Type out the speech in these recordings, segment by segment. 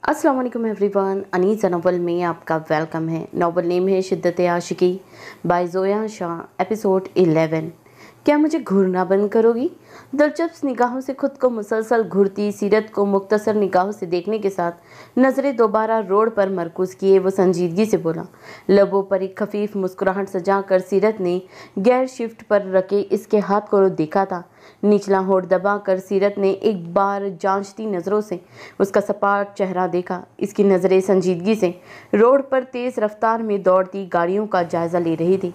अस्सलाम वालेकुम everyone. अनीज़ novel में आपका वेलकम है। नोवेल नेम है शिद्दत आशिकी बाय जोया शाह, एपिसोड 11। क्या मुझे घूरना बंद करोगी? दिलचस्प निगाहों से खुद को मुसलसल घूरती सीरत को मुख्तसर निगाहों से देखने के साथ नज़रें दोबारा रोड पर मरकूज़ किए वो संजीदगी से बोला। लबों पर एक खफीफ मुस्कुराहट सजाकर सीरत ने गैर शिफ्ट पर रखे इसके हाथ को देखा था। निचला होठ दबाकर सीरत ने एक बार जांचती नज़रों से उसका सपाट चेहरा देखा। इसकी नज़रें संजीदगी से रोड पर तेज़ रफ्तार में दौड़ती गाड़ियों का जायज़ा ले रही थी।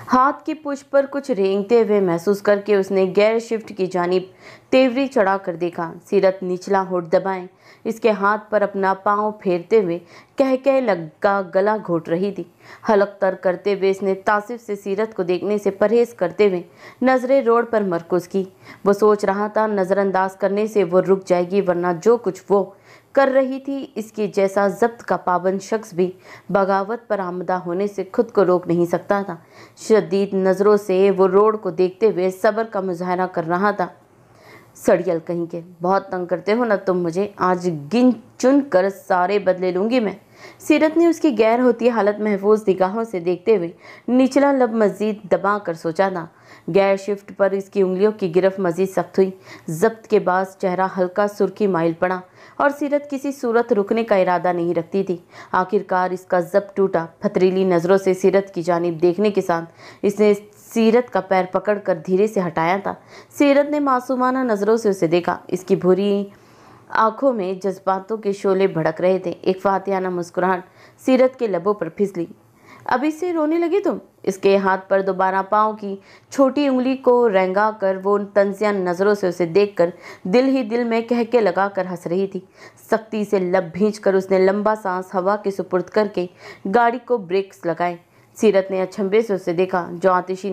हाथ की पुश पर कुछ रेंगते हुए महसूस करके उसने गैर शिफ्ट की जानिब तेवरी चढ़ा कर देखा। सीरत निचला होठ दबाए इसके हाथ पर अपना पांव फेरते हुए कह लगा गला घोट रही थी। हलक तर करते हुए इसने तासिफ से सीरत को देखने से परहेज करते हुए नजरें रोड पर मरकूज की। वो सोच रहा था नज़रअंदाज करने से वो रुक जाएगी, वरना जो कुछ वो कर रही थी इसके जैसा जब्त का पाबंद शख्स भी बगावत पर आमदा होने से खुद को रोक नहीं सकता था। शदीद नज़रों से वो रोड को देखते हुए सब्र का मुजाहरा कर रहा था। सड़ियल कहीं के, बहुत तंग करते हो ना तुम मुझे, आज गिन चुन कर सारे बदले लूंगी मैं। सीरत ने उसकी गैर होती हालत महफूज निगाहों से देखते हुए निचला लब मजीद दबा कर सोचा था। गैर शिफ्ट पर इसकी उंगलियों की गिरफ्त मजीद सख्त हुई। जब्त के बाद चेहरा हल्का सुर्खी माइल पड़ा और सीरत किसी सूरत रुकने का इरादा नहीं रखती थी। आखिरकार इसका जब्त टूटा। पथरीली नज़रों से सीरत की जानिब देखने के साथ इसने सीरत का पैर पकड़कर धीरे से हटाया था। सीरत ने मासूमाना नज़रों से उसे देखा। इसकी भूरी आंखों में जज्बातों के शोले भड़क रहे थे। एक फातियाना मुस्कुराहट सीरत के लबों पर फिसली। अभी से रोने लगे तुम? इसके हाथ पर दोबारा पाँव की छोटी उंगली को रेंगा कर वो तंजिया नज़रों से उसे देखकर दिल ही दिल में कह के लगा कर हंस रही थी। सख्ती से लब भींच कर उसने लंबा सांस हवा के सुपुर्द करके गाड़ी को ब्रेक्स लगाए। सीरत ने अचंभे से उसे देखा, जो आतिशी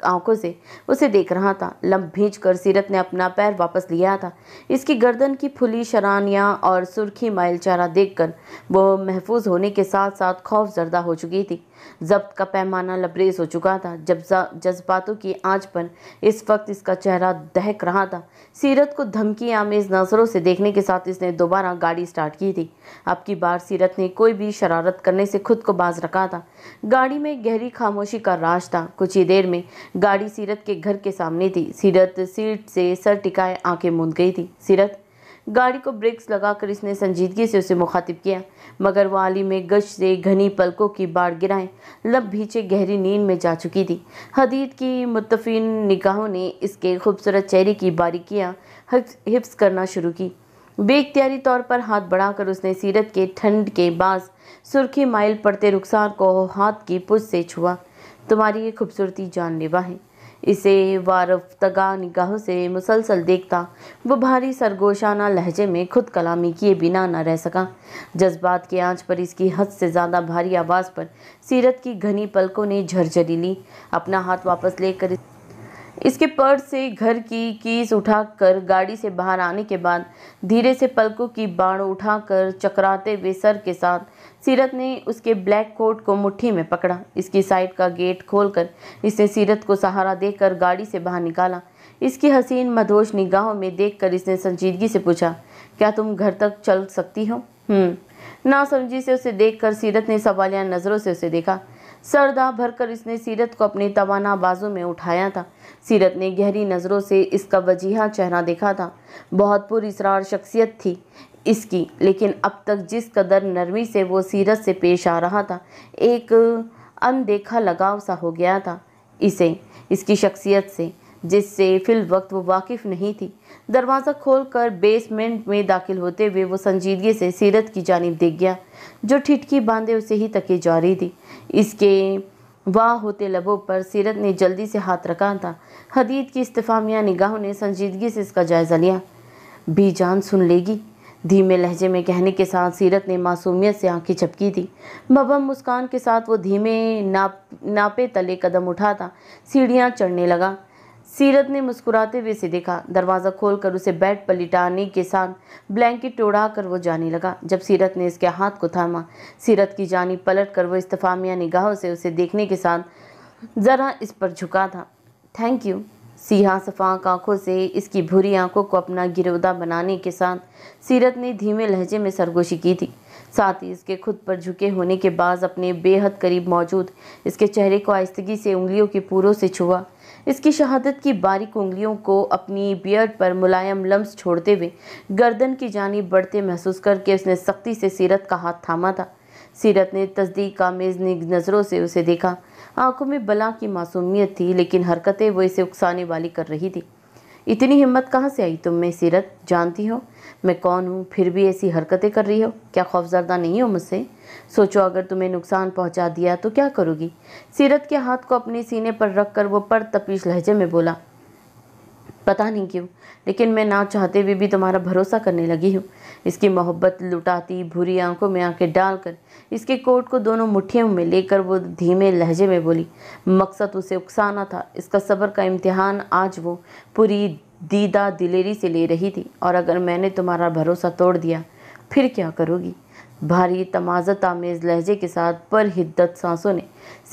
आंखों से उसे देख रहा था। लब भींच कर सीरत ने अपना पैर वापस लिया था। इसकी गर्दन की फुली शरानियाँ और सुर्खी माइल चेहरा देखकर वो महफूज होने के साथ साथ खौफ ज़रदा हो चुकी थी। जब्त का पैमाना लबरेज हो चुका था। जब जज्बातों की आंच पर इस वक्त इसका चेहरा दहक रहा था। सीरत को धमकी आमेज नज़रों से देखने के साथ इसने दोबारा गाड़ी स्टार्ट की थी। अब की बार सीरत ने कोई भी शरारत करने से खुद को बाज रखा था। गाड़ी में गहरी खामोशी का राज था। कुछ ही देर में गाड़ी सीरत के घर के सामने थी। सीरत सीट से सर टिकाए आंखें मूंद गई थी। सीरत, गाड़ी को ब्रेक्स लगाकर इसने संजीदगी से उसे मुखातिब किया, मगर वो आली में गश से घनी पलकों की बाढ़ गिराएं लब भींचे गहरी नींद में जा चुकी थी। हदीद की मुत्तफिन निगाहों ने इसके खूबसूरत चेहरे की बारीकियां हिफ्स करना शुरू की। बेख्तियारी तौर पर हाथ बढ़ाकर उसने सीरत के ठंड के बाज सुर्खी माइल पड़ते रुखसार को हाथ की पुश से छुआ। तुम्हारी ये खूबसूरती जानलेवा है। इसे वारफ्तगा निगाहों से मुसलसल देखता वो भारी सरगोशाना लहजे में खुद कलामी किए बिना न रह सका। जज्बात की आंच पर इसकी हद से ज़्यादा भारी आवाज़ पर सीरत की घनी पलकों ने झरझरी ली। अपना हाथ वापस लेकर इसके पर्स से घर की कीज उठाकर गाड़ी से बाहर आने के बाद धीरे से पलकों की बाड़ उठाकर चकराते हुए सर के साथ सीरत ने उसके ब्लैक कोट को मुट्ठी में पकड़ा। इसकी साइड का गेट खोलकर इसने सीरत को सहारा देकर गाड़ी से बाहर निकाला। इसकी हसीन मदहोश निगाहों में देखकर इसने संजीदगी से पूछा, क्या तुम घर तक चल सकती हो? नासमझी से उसे देखकर सीरत ने सवालिया नज़रों से उसे देखा। सरदा भरकर इसने सीरत को अपने तवाना बाजू में उठाया था। सीरत ने गहरी नज़रों से इसका वजीहा चेहरा देखा था। बहुत पुरइसरार शख्सियत थी इसकी, लेकिन अब तक जिस कदर नरमी से वो सीरत से पेश आ रहा था, एक अनदेखा लगाव सा हो गया था इसे इसकी शख्सियत से, जिससे फिल वक्त वो वाकिफ़ नहीं थी। दरवाज़ा खोलकर बेसमेंट में दाखिल होते हुए वो संजीदगी से सीरत की जानिब देख गया, जो ठिठकी बांधे उसे ही तके जा रही थी। इसके वाह होते लबों पर सीरत ने जल्दी से हाथ रखा था। हदीद की इस्तिफामिया निगाहों ने संजीदगी से इसका जायज़ा लिया। भी जान सुन लेगी, धीमे लहजे में कहने के साथ सीरत ने मासूमियत से आंखें झपकी थी। मबहम मुस्कान के साथ वो धीमे नापे तले कदम उठाता सीढ़ियाँ चढ़ने लगा। सीरत ने मुस्कुराते हुए से देखा। दरवाज़ा खोलकर उसे बेड पर लिटाने के साथ ब्लैंकेट उड़ाकर वो जाने लगा। जब सीरत ने इसके हाथ को थामा, सीरत की जानिब पलट कर वो इस्तिफामिया निगाहों से उसे देखने के साथ ज़रा इस पर झुका था। Thank you. सियाह सफाक आंखों से इसकी भूरी आंखों को अपना गिरोदा बनाने के साथ सीरत ने धीमे लहजे में सरगोशी की थी। साथ ही इसके खुद पर झुके होने के बाद अपने बेहद करीब मौजूद इसके चेहरे को आहिस्तगी से उंगलियों के पूरों से छुआ। इसकी शहादत की बारीक उंगलियों को अपनी बियर्ड पर मुलायम लम्स छोड़ते हुए गर्दन की जानिब बढ़ते महसूस करके उसने सख्ती से सीरत का हाथ थामा था। सीरत ने तस्दीक आमेज़ नज़रों से उसे देखा। आंखों में बला की मासूमियत थी, लेकिन हरकतें वो इसे उकसाने वाली कर रही थी। इतनी हिम्मत कहाँ से आई तुम में सीरत? जानती हो मैं कौन हूँ, फिर भी ऐसी हरकतें कर रही हो? क्या खौफजदा नहीं हो मुझसे? सोचो अगर तुम्हें नुकसान पहुँचा दिया तो क्या करोगी? सीरत के हाथ को अपने सीने पर रखकर वो परतपीश लहजे में बोला, पता नहीं क्यों, लेकिन मैं ना चाहते हुए भी तुम्हारा भरोसा करने लगी हूँ। इसकी मोहब्बत लुटाती भूरी आंखों में आंखें डालकर इसके कोट को दोनों मुट्ठियों में लेकर वो धीमे लहजे में बोली, मकसद उसे उकसाना था। इसका सब्र का इम्तिहान आज वो पूरी दीदा दिलेरी से ले रही थी। और अगर मैंने तुम्हारा भरोसा तोड़ दिया फिर क्या करोगी? भारी तमाज़त आमेज़ लहजे के साथ पर हिद्दत सांसों ने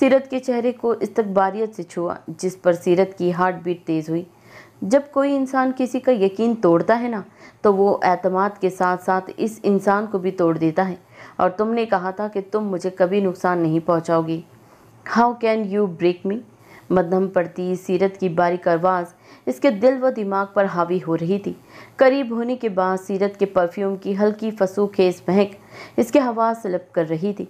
सीरत के चेहरे को इस्तकबारियत से छुआ, जिस पर सीरत की हार्ट बीट तेज़ हुई। जब कोई इंसान किसी का यकीन तोड़ता है ना, तो वो एतमाद के साथ साथ इस इंसान को भी तोड़ देता है। और तुमने कहा था कि तुम मुझे कभी नुकसान नहीं पहुंचाओगी। हाउ कैन यू ब्रेक मी? मध्यम पड़ती सीरत की बारीक आवाज़ इसके दिल व दिमाग पर हावी हो रही थी। करीब होने के बाद सीरत के परफ्यूम की हल्की फसूखेज़ महक इसके हवा सलब कर रही थी।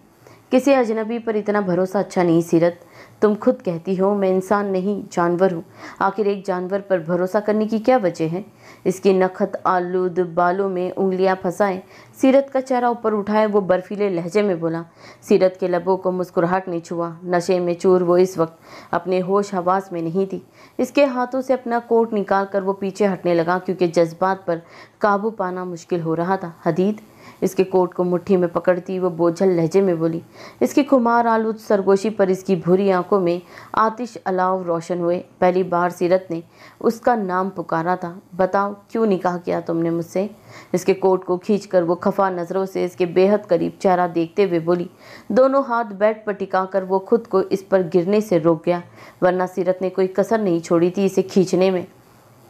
किसी अजनबी पर इतना भरोसा अच्छा नहीं सीरत। तुम खुद कहती हो मैं इंसान नहीं जानवर हूँ। आखिर एक जानवर पर भरोसा करने की क्या वजह है? इसकी नखत आलूद बालों में उंगलियां फंसाए सीरत का चेहरा ऊपर उठाए वो बर्फीले लहजे में बोला। सीरत के लबों को मुस्कुराहट ने छुआ। नशे में चूर वो इस वक्त अपने होश हवास में नहीं थी। इसके हाथों से अपना कोट निकाल कर वो पीछे हटने लगा, क्योंकि जज्बात पर काबू पाना मुश्किल हो रहा था। हदीद इसके कोट को मुट्ठी में पकड़ती वो बोझल लहजे में बोली। इसकी खुमार आलूद सरगोशी पर इसकी भूरी आंखों में आतिश अलाव रोशन हुए। पहली बार सीरत ने उसका नाम पुकारा था। बताओ क्यों निकाह किया तुमने मुझसे? इसके कोट को खींचकर वो खफा नज़रों से इसके बेहद करीब चेहरा देखते हुए बोली। दोनों हाथ बेड पर टिकाकर वो खुद को इस पर गिरने से रोक गया, वरना सीरत ने कोई कसर नहीं छोड़ी थी इसे खींचने में।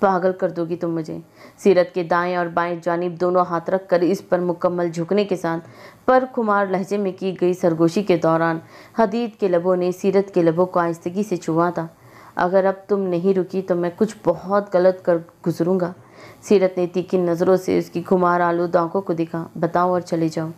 पागल कर दोगी तुम मुझे। सीरत के दाएं और बाएं जानिब दोनों हाथ रख कर इस पर मुकम्मल झुकने के साथ पर खुमार लहजे में की गई सरगोशी के दौरान हदीद के लबों ने सीरत के लबों को आहिस्तगी से छुआ था। अगर अब तुम नहीं रुकी तो मैं कुछ बहुत गलत कर गुजरूंगा। सीरत ने तीखी नज़रों से उसकी खुमार आलूद आंखों को देखा। बताओ और चले जाओ।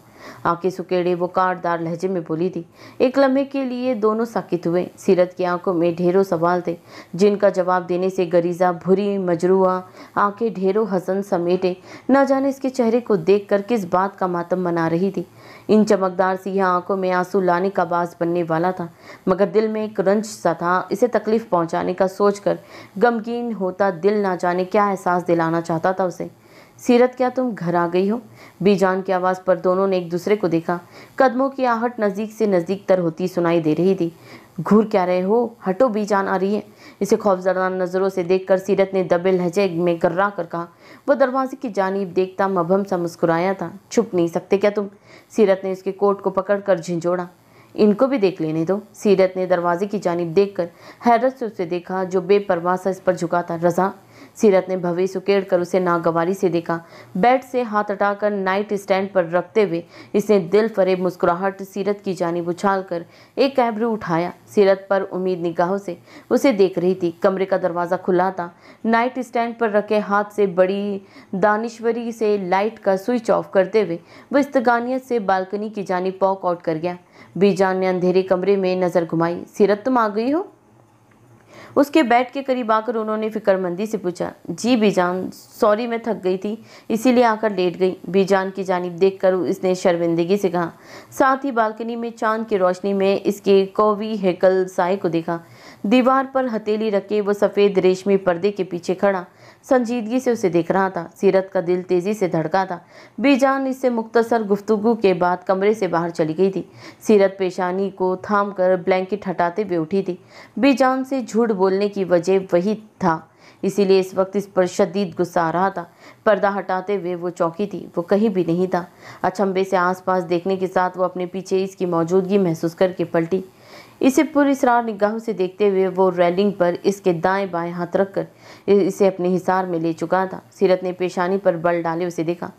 आंखें सुकेड़े वो काटदार लहजे में बोली थी। एक लम्हे के लिए दोनों साकित हुए। सीरत की आंखों में ढेरों सवाल थे, जिनका जवाब देने से गरीजा भूरी मजरूआ आंखें ढेरों हसन समेटे न जाने इसके चेहरे को देखकर किस बात का मातम मना रही थी। इन चमकदार सियाह आंखों में आंसू लाने का बास बनने वाला था, मगर दिल में एक रंज सा था। इसे तकलीफ पहुंचाने का सोचकर गमगीन होता दिल ना जाने क्या एहसास दिलाना चाहता था उसे। सीरत क्या तुम घर आ गई हो? बीजान की आवाज़ पर दोनों ने एक दूसरे को देखा। कदमों की आहट नज़दीक से नज़दीक तर होती सुनाई दे रही थी। घूर क्या रहे हो? हटो, बीजान आ रही है। इसे खौफजदा नज़रों से देखकर सीरत ने दबे लहजे में गर्रा कर कहा। वो दरवाजे की जानिब देखता मभम सा मुस्कुराया था। छुप नहीं सकते क्या तुम? सीरत ने उसके कोट को पकड़कर झिंझोड़ा। इनको भी देख लेने दो। सीरत ने दरवाजे की जानिब देखकर हैरत से उसे देखा, जो बेपरवाह सा इस पर झुका था। रज़ा? सीरत ने भवे सुकेड़ कर उसे नागवारी से देखा। बेड से हाथ हटाकर नाइट स्टैंड पर रखते हुए इसने दिल फरेब मुस्कुराहट सीरत की जानिब उछालकर एक ऐब्रू उठाया। सीरत पर उम्मीद निगाहों से उसे देख रही थी। कमरे का दरवाज़ा खुला था। नाइट स्टैंड पर रखे हाथ से बड़ी दानिश्वरी से लाइट का स्विच ऑफ करते हुए वह इस्तगानियत से बालकनी की जानिब वॉक आउट कर गया। बीजान ने अंधेरे कमरे में नज़र घुमाई। सीरत तुम आ गई हो? उसके बेड के करीब आकर उन्होंने फिक्रमंदी से पूछा। जी बीजान, सॉरी मैं थक गई थी इसीलिए आकर लेट गई। बीजान की जानिब देखकर इसने शर्मिंदगी से कहा। साथ ही बालकनी में चांद की रोशनी में इसके कौवी हैकल साए को देखा। दीवार पर हथेली रखे वो सफ़ेद रेशमी पर्दे के पीछे खड़ा संजीदगी से उसे देख रहा था। सीरत का दिल तेज़ी से धड़का था। बीजान इससे मुख्तसर गुफ्तगू के बाद कमरे से बाहर चली गई थी। सीरत पेशानी को थाम कर ब्लैंकेट हटाते हुए उठी थी। बीजान से झूठ बोलने की वजह वही था, इसीलिए इस वक्त इस पर शदीद गुस्सा आ रहा था। पर्दा हटाते हुए वो चौंकी थी। वो कहीं भी नहीं था। अचंभे से आसपास देखने के साथ वो अपने पीछे इसकी मौजूदगी महसूस करके पलटी। इसे पुरस्रार निगाहों से देखते हुए वो रेलिंग पर इसके दाएं बाएं हाथ रखकर इसे अपने हिसार में ले चुका था। सीरत ने पेशानी पर बल डाले उसे देखा।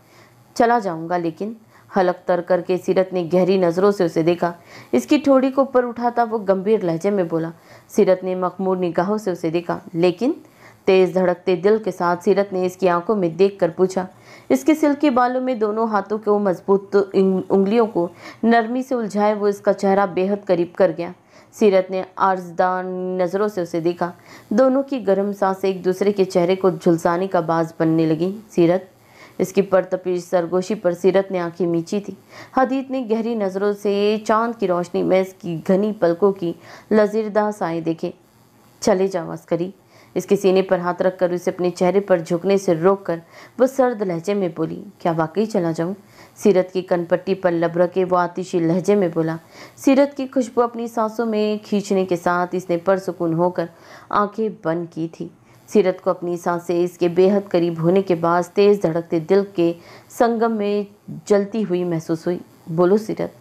चला जाऊंगा लेकिन, हलक तर करके सीरत ने गहरी नजरों से उसे देखा। इसकी ठोड़ी को ऊपर उठाता वो गंभीर लहजे में बोला। सीरत ने मखमूर निगाहों से उसे देखा। लेकिन तेज धड़कते दिल के साथ सीरत ने इसकी आंखों में देखकर पूछा। इसके सिल्की बालों में दोनों हाथों के मजबूत उंगलियों को नरमी से उलझाए वो इसका चेहरा बेहद करीब कर गया। सीरत ने आर्जदार नज़रों से उसे देखा। दोनों की गर्म सांसें एक दूसरे के चेहरे को झुलसाने का बाज बनने लगी। सीरत, इसकी परतपी सरगोशी पर सीरत ने आंखें मींची थी। हदीद ने गहरी नज़रों से चांद की रोशनी में इसकी घनी पलकों की लजीरदा साए देखे। चले जाओ अस्करी। इसके सीने पर हाथ रखकर उसे अपने चेहरे पर झुकने से रोककर वो सर्द लहजे में बोली। क्या वाकई चला जाऊं? सीरत की कनपट्टी पर लब रखे वो आतिशी लहजे में बोला। सीरत की खुशबू अपनी सांसों में खींचने के साथ इसने परसुकून होकर आंखें बंद की थी। सीरत को अपनी सांसें इसके बेहद करीब होने के बाद तेज धड़कते दिल के संगम में जलती हुई महसूस हुई। बोलो सीरत।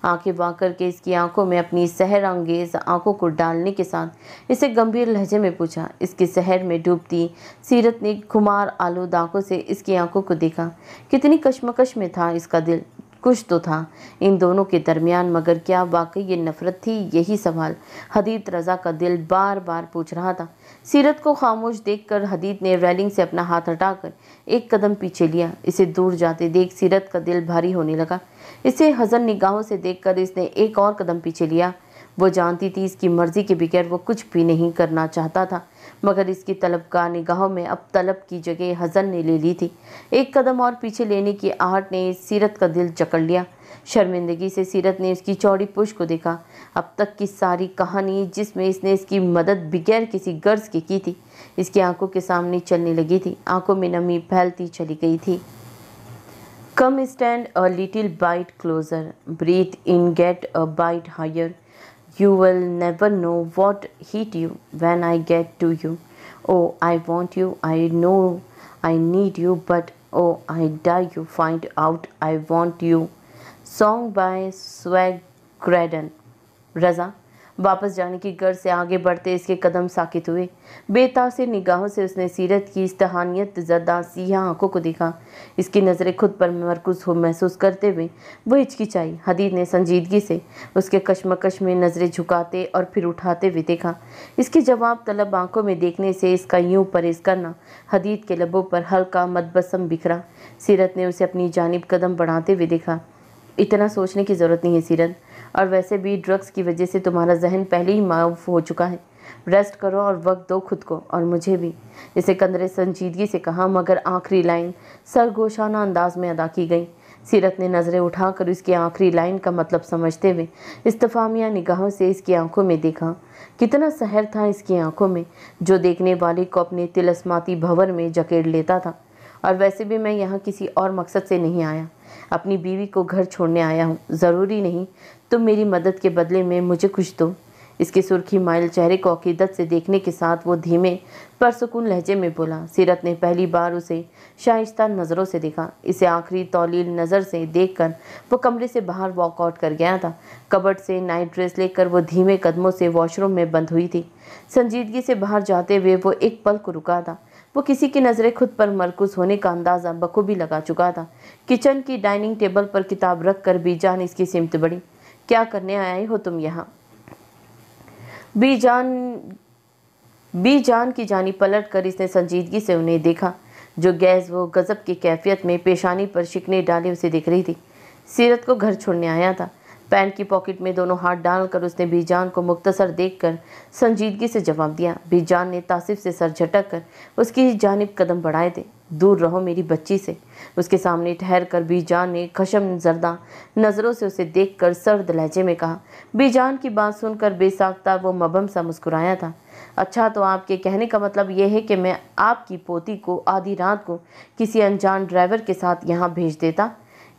आंखें बांध करके इसकी आंखों में अपनी सहर अंगेज आंखों को डालने के साथ इसे गंभीर लहजे में पूछा। इसकी सहर में डूबती सीरत ने खुमार आलूद आंखों से इसकी आंखों को देखा। कितनी कश्मकश में था इसका दिल। कुछ तो था इन दोनों के दरमियान, मगर क्या वाकई ये नफरत थी? यही सवाल हदीद रजा का दिल बार बार पूछ रहा था। सीरत को खामोश देखकर हदीद ने रेलिंग से अपना हाथ हटाकर एक कदम पीछे लिया। इसे दूर जाते देख सीरत का दिल भारी होने लगा। इसे हज़न निगाहों से देखकर इसने एक और कदम पीछे लिया। वो जानती थी इसकी मर्जी के बगैर वो कुछ भी नहीं करना चाहता था, मगर इसकी तलबगार निगाहों में अब तलब की जगह हज़न ने ले ली थी। एक कदम और पीछे लेने की आहट ने सीरत का दिल जकड़ लिया। शर्मिंदगी से सीरत ने उसकी चौड़ी पुश को देखा। अब तक की सारी कहानी जिसमें इसने इसकी मदद बगैर किसी गर्ज के की थी, इसकी आंखों के सामने चलने लगी थी। आंखों में नमी फैलती चली गई थी। Come stand a little bite closer. Breathe in, get a bite higher. You will never know what hit you when I get to you. Oh, I want you. I know I need you, but oh, I die you find out I want you. Song by Swag Graden. रज़ा वापस जाने की गर्ज से आगे बढ़ते इसके कदम साकित हुए। बेतासिर निगाहों से उसने सीरत की इस्तहानियत ज़दा सियाह आंखों को देखा। इसकी नज़रें खुद पर मरकूज हो महसूस करते हुए वो हिचकिचाई। हदीद ने संजीदगी से उसके कशमकश में नज़रें झुकाते और फिर उठाते हुए देखा। इसकी जवाब तलब आंखों में देखने से इसका यूं परहेज करना हदीद के लबों पर हल्का मदबसम बिखरा। सीरत ने उसे अपनी जानिब कदम बढ़ाते हुए देखा। इतना सोचने की ज़रूरत नहीं है सीरत, और वैसे भी ड्रग्स की वजह से तुम्हारा जहन पहले ही मायूफ हो चुका है। रेस्ट करो और वक्त दो खुद को और मुझे भी। इसे कंदरे संजीदगी से कहा, मगर आखिरी लाइन सरगोशाना अंदाज में अदा की गई। सीरत ने नज़रें उठाकर इसकी आखिरी लाइन का मतलब समझते हुए इस्तफामिया निगाहों से इसकी आंखों में देखा। कितना सहर था इसकी आंखों में, जो देखने वाले को अपने तिलस्माती भंवर में जकेड़ लेता था। और वैसे भी मैं यहाँ किसी और मकसद से नहीं आया, अपनी बीवी को घर छोड़ने आया हूँ। ज़रूरी नहीं तुम मेरी मदद के बदले में मुझे कुछ दो। इसके सुर्खी माइल चेहरे को अकीदत से देखने के साथ वो धीमे परसुकून लहजे में बोला। सीरत ने पहली बार उसे शाइस्ता नज़रों से देखा। इसे आखिरी तौलील नज़र से देखकर वो कमरे से बाहर वॉकआउट कर गया था। कबर्ड से नाइट ड्रेस लेकर वो धीमे कदमों से वॉशरूम में बंद हुई थी। संजीदगी से बाहर जाते हुए वो एक पल को रुका था। वो किसी की नज़रें खुद पर मरकूज होने का अंदाज़ा बखूबी लगा चुका था। किचन की डाइनिंग टेबल पर किताब रख कर बीजान इसकी सिमत बढ़ी। क्या करने आए हो तुम यहाँ? बीजान की जानी पलट कर इसने संजीदगी से उन्हें देखा, जो गैस वो गज़ब की कैफियत में पेशानी पर शिकने डाले उसे देख रही थी। सीरत को घर छोड़ने आया था। पैंट की पॉकेट में दोनों हाथ डालकर उसने बीजान को मुख्तसर देखकर संजीदगी से जवाब दिया। बीजान ने तासिफ से सर झटक कर उसकी जानिब कदम बढ़ाए थे। दूर रहो मेरी बच्ची से। उसके सामने ठहर कर बीजान ने खशम जर्दा नज़रों से उसे देखकर सर्द लहजे में कहा। बीजान की बात सुनकर बेसाख्ता वो मबहम सा मुस्कुराया था। अच्छा, तो आपके कहने का मतलब यह है कि मैं आपकी पोती को आधी रात को किसी अनजान ड्राइवर के साथ यहाँ भेज देता?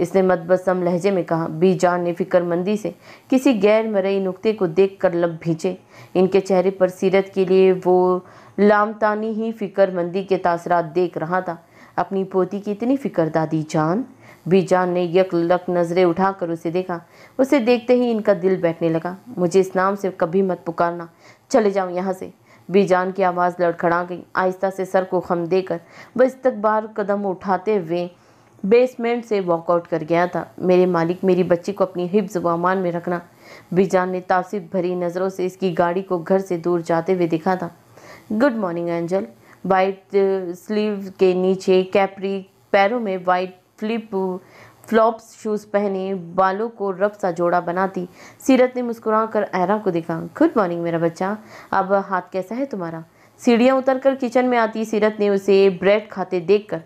इसने मदबसम लहजे में कहा। बीजान ने फिक्रमंदी से किसी गैर मरई नुक्ते को देखकर लब भींचे। इनके चेहरे पर सीरत के लिए वो लामतानी ही फिक्रमंदी के तासरात देख रहा था। अपनी पोती की इतनी फिक्र दादी जान? बीजान ने यक-लक नजरें उठाकर उसे देखा। उसे देखते ही इनका दिल बैठने लगा। मुझे इस नाम से कभी मत पुकारना, चले जाओ यहाँ से। बीजान की आवाज़ लड़खड़ा गई। आहिस्ता से सर को खम देकर वह इस्तकबार कदम उठाते हुए बेसमेंट से वॉकआउट कर गया था। मेरे मालिक, मेरी बच्ची को अपनी हिफ्ज व अमान में रखना। बीजान ने तासिफ भरी नज़रों से इसकी गाड़ी को घर से दूर जाते हुए देखा था। Good morning angel. White sleeve के नीचे कैप्री, पैरों में वाइट फ्लॉप्स शूज़ पहने, बालों को रफ सा जोड़ा बनाती सीरत ने मुस्कुराकर एरा को देखा। गुड मॉर्निंग मेरा बच्चा, अब हाथ कैसा है तुम्हारा? सीढ़ियाँ उतरकर किचन में आती सीरत ने उसे ब्रेड खाते देखकर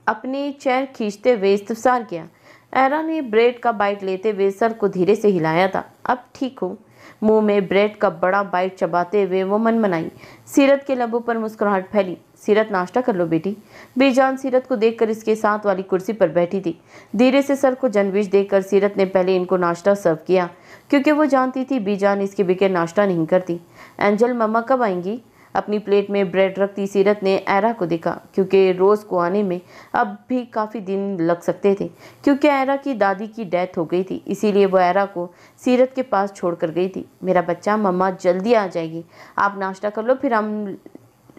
अपने चेयर खींचते हुए इस्तफसार किया। एरा ने ब्रेड का बाइट लेते हुए सर को धीरे से हिलाया था। अब ठीक हूँ। मुंह में ब्रेड का बड़ा बाइट चबाते हुए वो मनमनाई। सीरत के लबों पर मुस्कुराहट फैली। सीरत, नाश्ता कर लो बेटी। बेजान सीरत को देखकर इसके साथ वाली कुर्सी पर बैठी थी। धीरे से सर को जनविश देकर सीरत ने पहले इनको नाश्ता सर्व किया, क्योंकि वो जानती थी बीजान इसके बगैर नाश्ता नहीं करती। एंजल, मम्मा कब आएंगी? अपनी प्लेट में ब्रेड रखती सीरत ने एरा को देखा, क्योंकि रोज़ को आने में अब भी काफ़ी दिन लग सकते थे, क्योंकि एरा की दादी की डेथ हो गई थी। इसीलिए वो एरा को सीरत के पास छोड़ कर गई थी। मेरा बच्चा, मम्मा जल्दी आ जाएगी, आप नाश्ता कर लो, फिर हम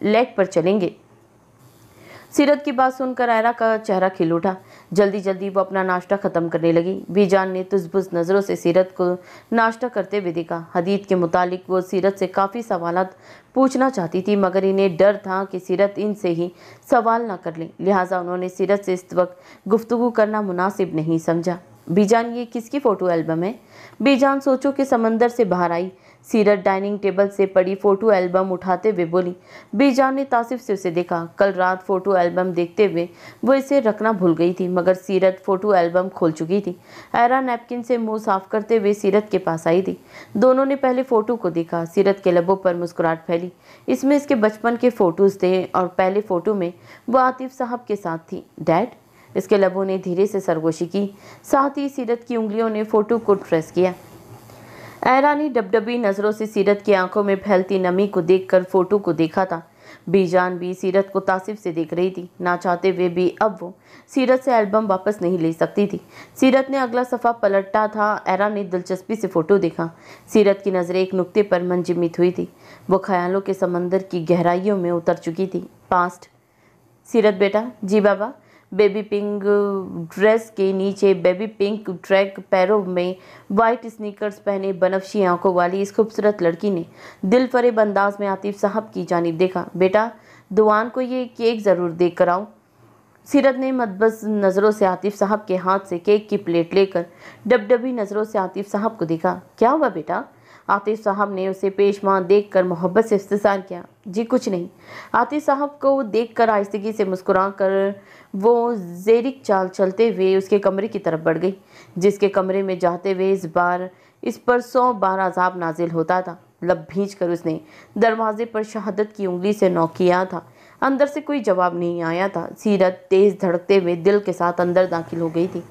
लेक पर चलेंगे। सीरत की बात सुनकर एरा का चेहरा खिल उठा। जल्दी जल्दी वो अपना नाश्ता ख़त्म करने लगी। बीजान ने तुझबुझ नज़रों से सीरत को नाश्ता करते हुए देखा। हदीद के मुतालिक वो सीरत से काफ़ी सवालात पूछना चाहती थी, मगर इन्हें डर था कि सीरत इनसे ही सवाल ना कर ले, लिहाजा उन्होंने सीरत से इस वक्त गुफ्तगू करना मुनासिब नहीं समझा। बीजान, ये किसकी फ़ोटो एल्बम है? बीजान सोचों के समंदर से बाहर आई। सीरत डाइनिंग टेबल से पड़ी फ़ोटो एल्बम उठाते हुए बोली। बीजान ने तासिफ से उसे देखा। कल रात फ़ोटो एल्बम देखते हुए वो इसे रखना भूल गई थी, मगर सीरत फ़ोटो एल्बम खोल चुकी थी। एरा नैपकिन से मुंह साफ करते हुए सीरत के पास आई थी। दोनों ने पहले फ़ोटो को देखा। सीरत के लबों पर मुस्कुराहट फैली। इसमें इसके बचपन के फ़ोटोज़ थे और पहले फ़ोटो में वो आतिफ साहब के साथ थी। डैड? इसके लबों ने धीरे से सरगोशी की, साथ ही सीरत की उंगलियों ने फ़ोटो को ट्रेस किया। एरा ने डबडबी नज़रों से सीरत की आंखों में फैलती नमी को देखकर फ़ोटो को देखा था। बीजान भी सीरत को तासिफ से देख रही थी। ना चाहते हुए भी अब वो सीरत से एल्बम वापस नहीं ले सकती थी। सीरत ने अगला सफ़ा पलटा था। एरा ने दिलचस्पी से फ़ोटो देखा। सीरत की नज़रें एक नुक्ते पर मंजमित हुई थी। वो ख्यालों के समंदर की गहराइयों में उतर चुकी थी। पास्ट। सीरत बेटा। जी बाबा। बेबी पिंक ड्रेस के नीचे बेबी पिंक ट्रैक, पैरों में वाइट स्नीकर्स पहने बनफशी आंखों वाली इस खूबसूरत लड़की ने दिल फरेब अंदाज में आतिफ साहब की जानिब देखा। बेटा, दुआन को ये केक ज़रूर देख कर आओ। सीरत ने मदबस नज़रों से आतिफ साहब के हाथ से केक की प्लेट लेकर डबडबी नज़रों से आतिफ साहब को देखा। क्या हुआ बेटा? आतिफ साहब ने उसे पेशमा देखकर मोहब्बत से इफ्तिसार किया। जी कुछ नहीं। आतिफ साहब को देखकर आहिस्तगी से मुस्कुराकर वो ज़ेरिक चाल चलते हुए उसके कमरे की तरफ बढ़ गई, जिसके कमरे में जाते हुए इस पर 100 बार अजाब नाजिल होता था। लब भींच कर उसने दरवाजे पर शहादत की उंगली से नॉक किया था। अंदर से कोई जवाब नहीं आया था। सीरत तेज़ धड़कते हुए दिल के साथ अंदर दाखिल हो गई थी।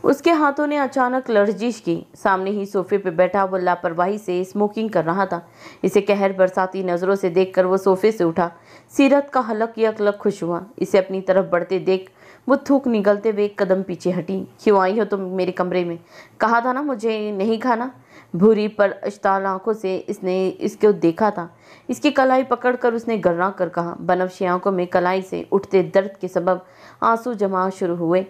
उसके हाथों ने अचानक लर्जिश की। सामने ही सोफे पर बैठा वो लापरवाही से स्मोकिंग कर रहा था। इसे कहर बरसाती नज़रों से देखकर वो सोफे से उठा। सीरत का हलक यकलक खुश हुआ। इसे अपनी तरफ बढ़ते देख वो थूक निगलते हुए एक कदम पीछे हटी। क्यों आई हो तुम मेरे कमरे में? कहा था ना मुझे नहीं खाना। भूरी पर अश्ताल आंखों से इसने इसको देखा था। इसकी कलाई पकड़कर उसने गर्रा कर कहा। बनफशी आंखों में कलाई से उठते दर्द के सबब आंसू जमा शुरू हुए।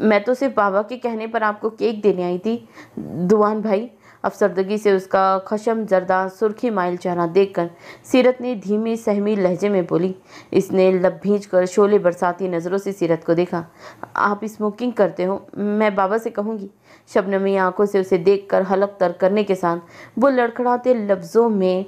मैं तो सिर्फ बाबा के कहने पर आपको केक देने आई थी दुआन भाई। अफसरदगी से उसका खशम जर्दा सुर्खी माइल चेहरा देखकर सीरत ने धीमी सहमी लहजे में बोली। इसने लब भींच कर शोले बरसाती नज़रों से सीरत को देखा। आप स्मोकिंग करते हो? मैं बाबा से कहूँगी। शबनमी आंखों से उसे देखकर हलक तर करने के साथ वो लड़खड़ाते लफ्ज़ों में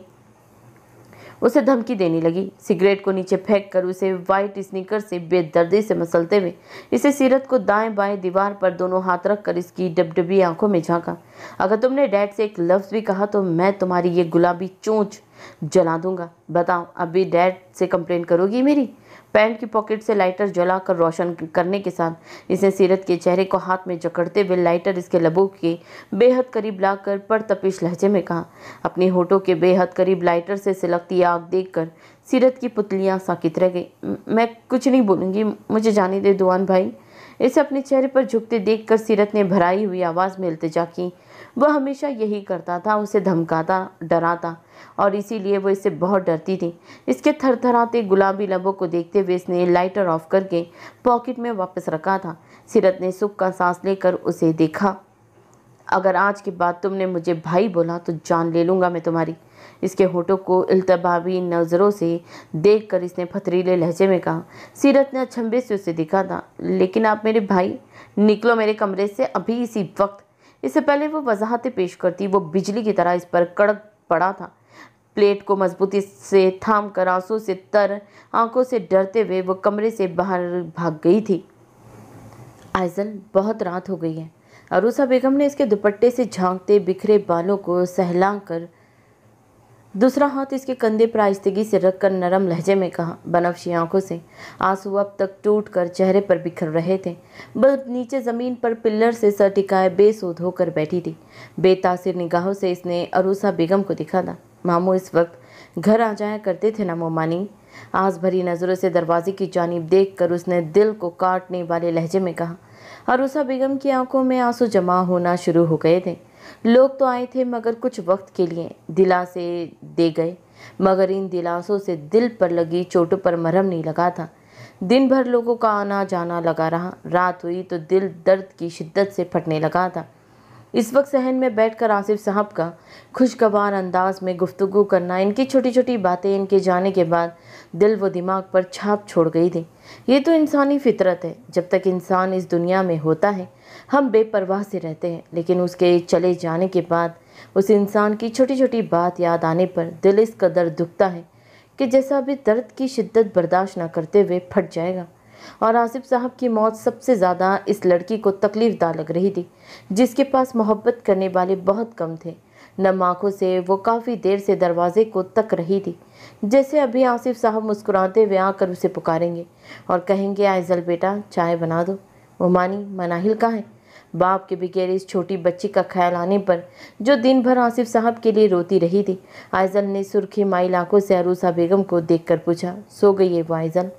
उसे धमकी देने लगी। सिगरेट को नीचे फेंक कर उसे वाइट स्नीकर से बेदर्दी से मसलते हुए इसे सीरत को दाएं बाएं दीवार पर दोनों हाथ रख कर इसकी डबडबी आंखों में झांका। अगर तुमने डैड से एक लफ्ज़ भी कहा तो मैं तुम्हारी ये गुलाबी चोंच जला दूंगा। बताओ, अभी डैड से कंप्लेन करोगी मेरी? पैंट की पॉकेट से लाइटर जलाकर रोशन करने के साथ इसने सीरत के चेहरे को हाथ में जकड़ते हुए लाइटर इसके लबों के बेहद करीब लाकर परतपिश लहजे में कहा। अपने होठों के बेहद करीब लाइटर से सिलकती आग देखकर सीरत की पुतलियां साकित रह गई। मैं कुछ नहीं बोलूँगी, मुझे जाने दे दुआन भाई। इसे अपने चेहरे पर झुकते देखकर सीरत ने भराई हुई आवाज़ में इल्तिजा की। वह हमेशा यही करता था, उसे धमकाता, डराता, और इसीलिए वो इससे बहुत डरती थी। इसके थरथराते गुलाबी लबों को देखते हुए इसने लाइटर ऑफ करके पॉकेट में वापस रखा था। सीरत ने सुख का सांस लेकर उसे देखा। अगर आज के बाद तुमने मुझे भाई बोला तो जान ले लूँगा मैं तुम्हारी। इसके होठों को इल्तबाबी नज़रों से देखकर इसने पथरीले लहजे में कहा। सीरत ने अचंभे से उसे देखा था। लेकिन आप मेरे भाई? निकलो मेरे कमरे से अभी इसी वक्त। इससे पहले वो वजाहतें पेश करती, वो बिजली की तरह इस पर कड़क पड़ा था। प्लेट को मजबूती से थाम कर आंसू से तर आंखों से डरते हुए वो कमरे से बाहर भाग गई थी। आइजल, बहुत रात हो गई है। अरूसा बेगम ने इसके दुपट्टे से झांकते बिखरे बालों को सहला कर दूसरा हाथ इसके कंधे पर आहिस्तगी से रखकर नरम लहजे में कहा। बनफशी आंखों से आंसू अब तक टूट कर चेहरे पर बिखर रहे थे। बस नीचे ज़मीन पर पिल्लर से सर टिकाए बेसुध होकर बैठी थी। बेतासिर निगाहों से इसने अरूसा बेगम को दिखा था। मामू इस वक्त घर आ जाया करते थे ना मोमानी? आस भरी नज़रों से दरवाजे की जानिब देखकर उसने दिल को काटने वाले लहजे में कहा। अरूसा बेगम की आंखों में आंसू जमा होना शुरू हो गए थे। लोग तो आए थे मगर कुछ वक्त के लिए, दिलासे दे गए, मगर इन दिलासों से दिल पर लगी चोटों पर मरहम नहीं लगा था। दिन भर लोगों का आना जाना लगा रहा। रात हुई तो दिल दर्द की शिद्दत से फटने लगा था। इस वक्त सहन में बैठकर आसिफ साहब का खुशगवार अंदाज में गुफ्तगू करना, इनकी छोटी छोटी बातें इनके जाने के बाद दिल व दिमाग पर छाप छोड़ गई थी। ये तो इंसानी फितरत है। जब तक इंसान इस दुनिया में होता है हम बेपरवाह से रहते हैं, लेकिन उसके चले जाने के बाद उस इंसान की छोटी छोटी बात याद आने पर दिल इस कदर दुखता है कि जैसा भी दर्द की शिद्दत बर्दाश्त न करते हुए फट जाएगा। और आसिफ साहब की मौत सबसे ज़्यादा इस लड़की को तकलीफ़दार लग रही थी, जिसके पास मोहब्बत करने वाले बहुत कम थे। नम आँखों से वो काफ़ी देर से दरवाजे को तक रही थी, जैसे अभी आसिफ साहब मुस्कुराते हुए आकर उसे पुकारेंगे और कहेंगे, आइजल बेटा चाय बना दो। वो मानी मनाहिल कहाँ है? बाप के बगैर इस छोटी बच्ची का ख्याल आने पर जो दिन भर आसिफ साहब के लिए रोती रही थी। आइजल ने सुर्खी माइल आंखों से अरूसा बेगम को देखकर पूछा, सो गई है वो आइजल?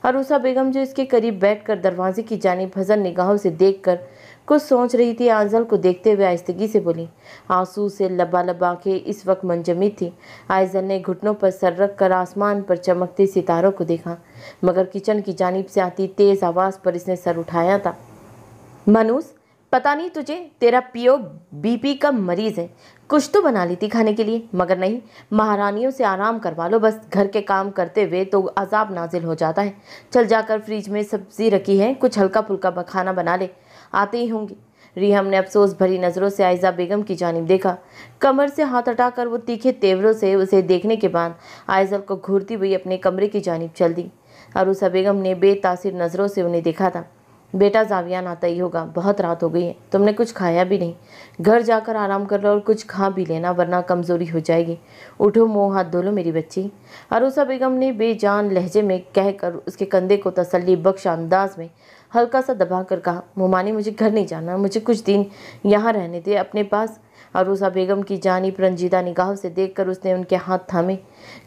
अरूसा बेगम जो इसके करीब बैठकर दरवाजे की जानिब हज़न निगाहों से देखकर कुछ सोच रही थी, आइजल को देखते हुए आहिस्तगी से बोली। आंसू से लबालब आंखें इस वक्त मंजमिद थी। आइजल ने घुटनों पर सर रख कर आसमान पर चमकते सितारों को देखा, मगर किचन की जानिब से आती तेज़ आवाज़ पर इसने सर उठाया था। मनूस, पता नहीं तुझे, तेरा पियो बीपी का मरीज़ है। कुछ तो बना ली थी खाने के लिए, मगर नहीं, महारानियों से आराम करवा लो बस। घर के काम करते हुए तो अजाब नाजिल हो जाता है। चल जाकर फ्रिज में सब्जी रखी है, कुछ हल्का फुल्का खाना बना ले, आते ही होंगी। रिहम ने अफसोस भरी नज़रों से आयजा बेगम की जानिब देखा। कमर से हाथ हटाकर वो तीखे तेवरों से उसे देखने के बाद आयजल को घूरती हुई अपने कमरे की जानिब चल दी। अरूसा बेगम ने बेतासिर नज़रों से उन्हें देखा था। बेटा जावियान आता ही होगा, बहुत रात हो गई है, तुमने कुछ खाया भी नहीं। घर जाकर आराम कर लो और कुछ खा भी लेना, वरना कमज़ोरी हो जाएगी। उठो, मुँह हाथ धो लो मेरी बच्ची। अरूसा बेगम ने बेजान लहजे में कहकर उसके कंधे को तसल्ली बख्श अंदाज में हल्का सा दबाकर कहा, मोमानी मुझे घर नहीं जाना, मुझे कुछ दिन यहाँ रहने दे अपने पास। अरूसा बेगम की जानिब रंजीदा निगाहों से देखकर उसने उनके हाथ थामे।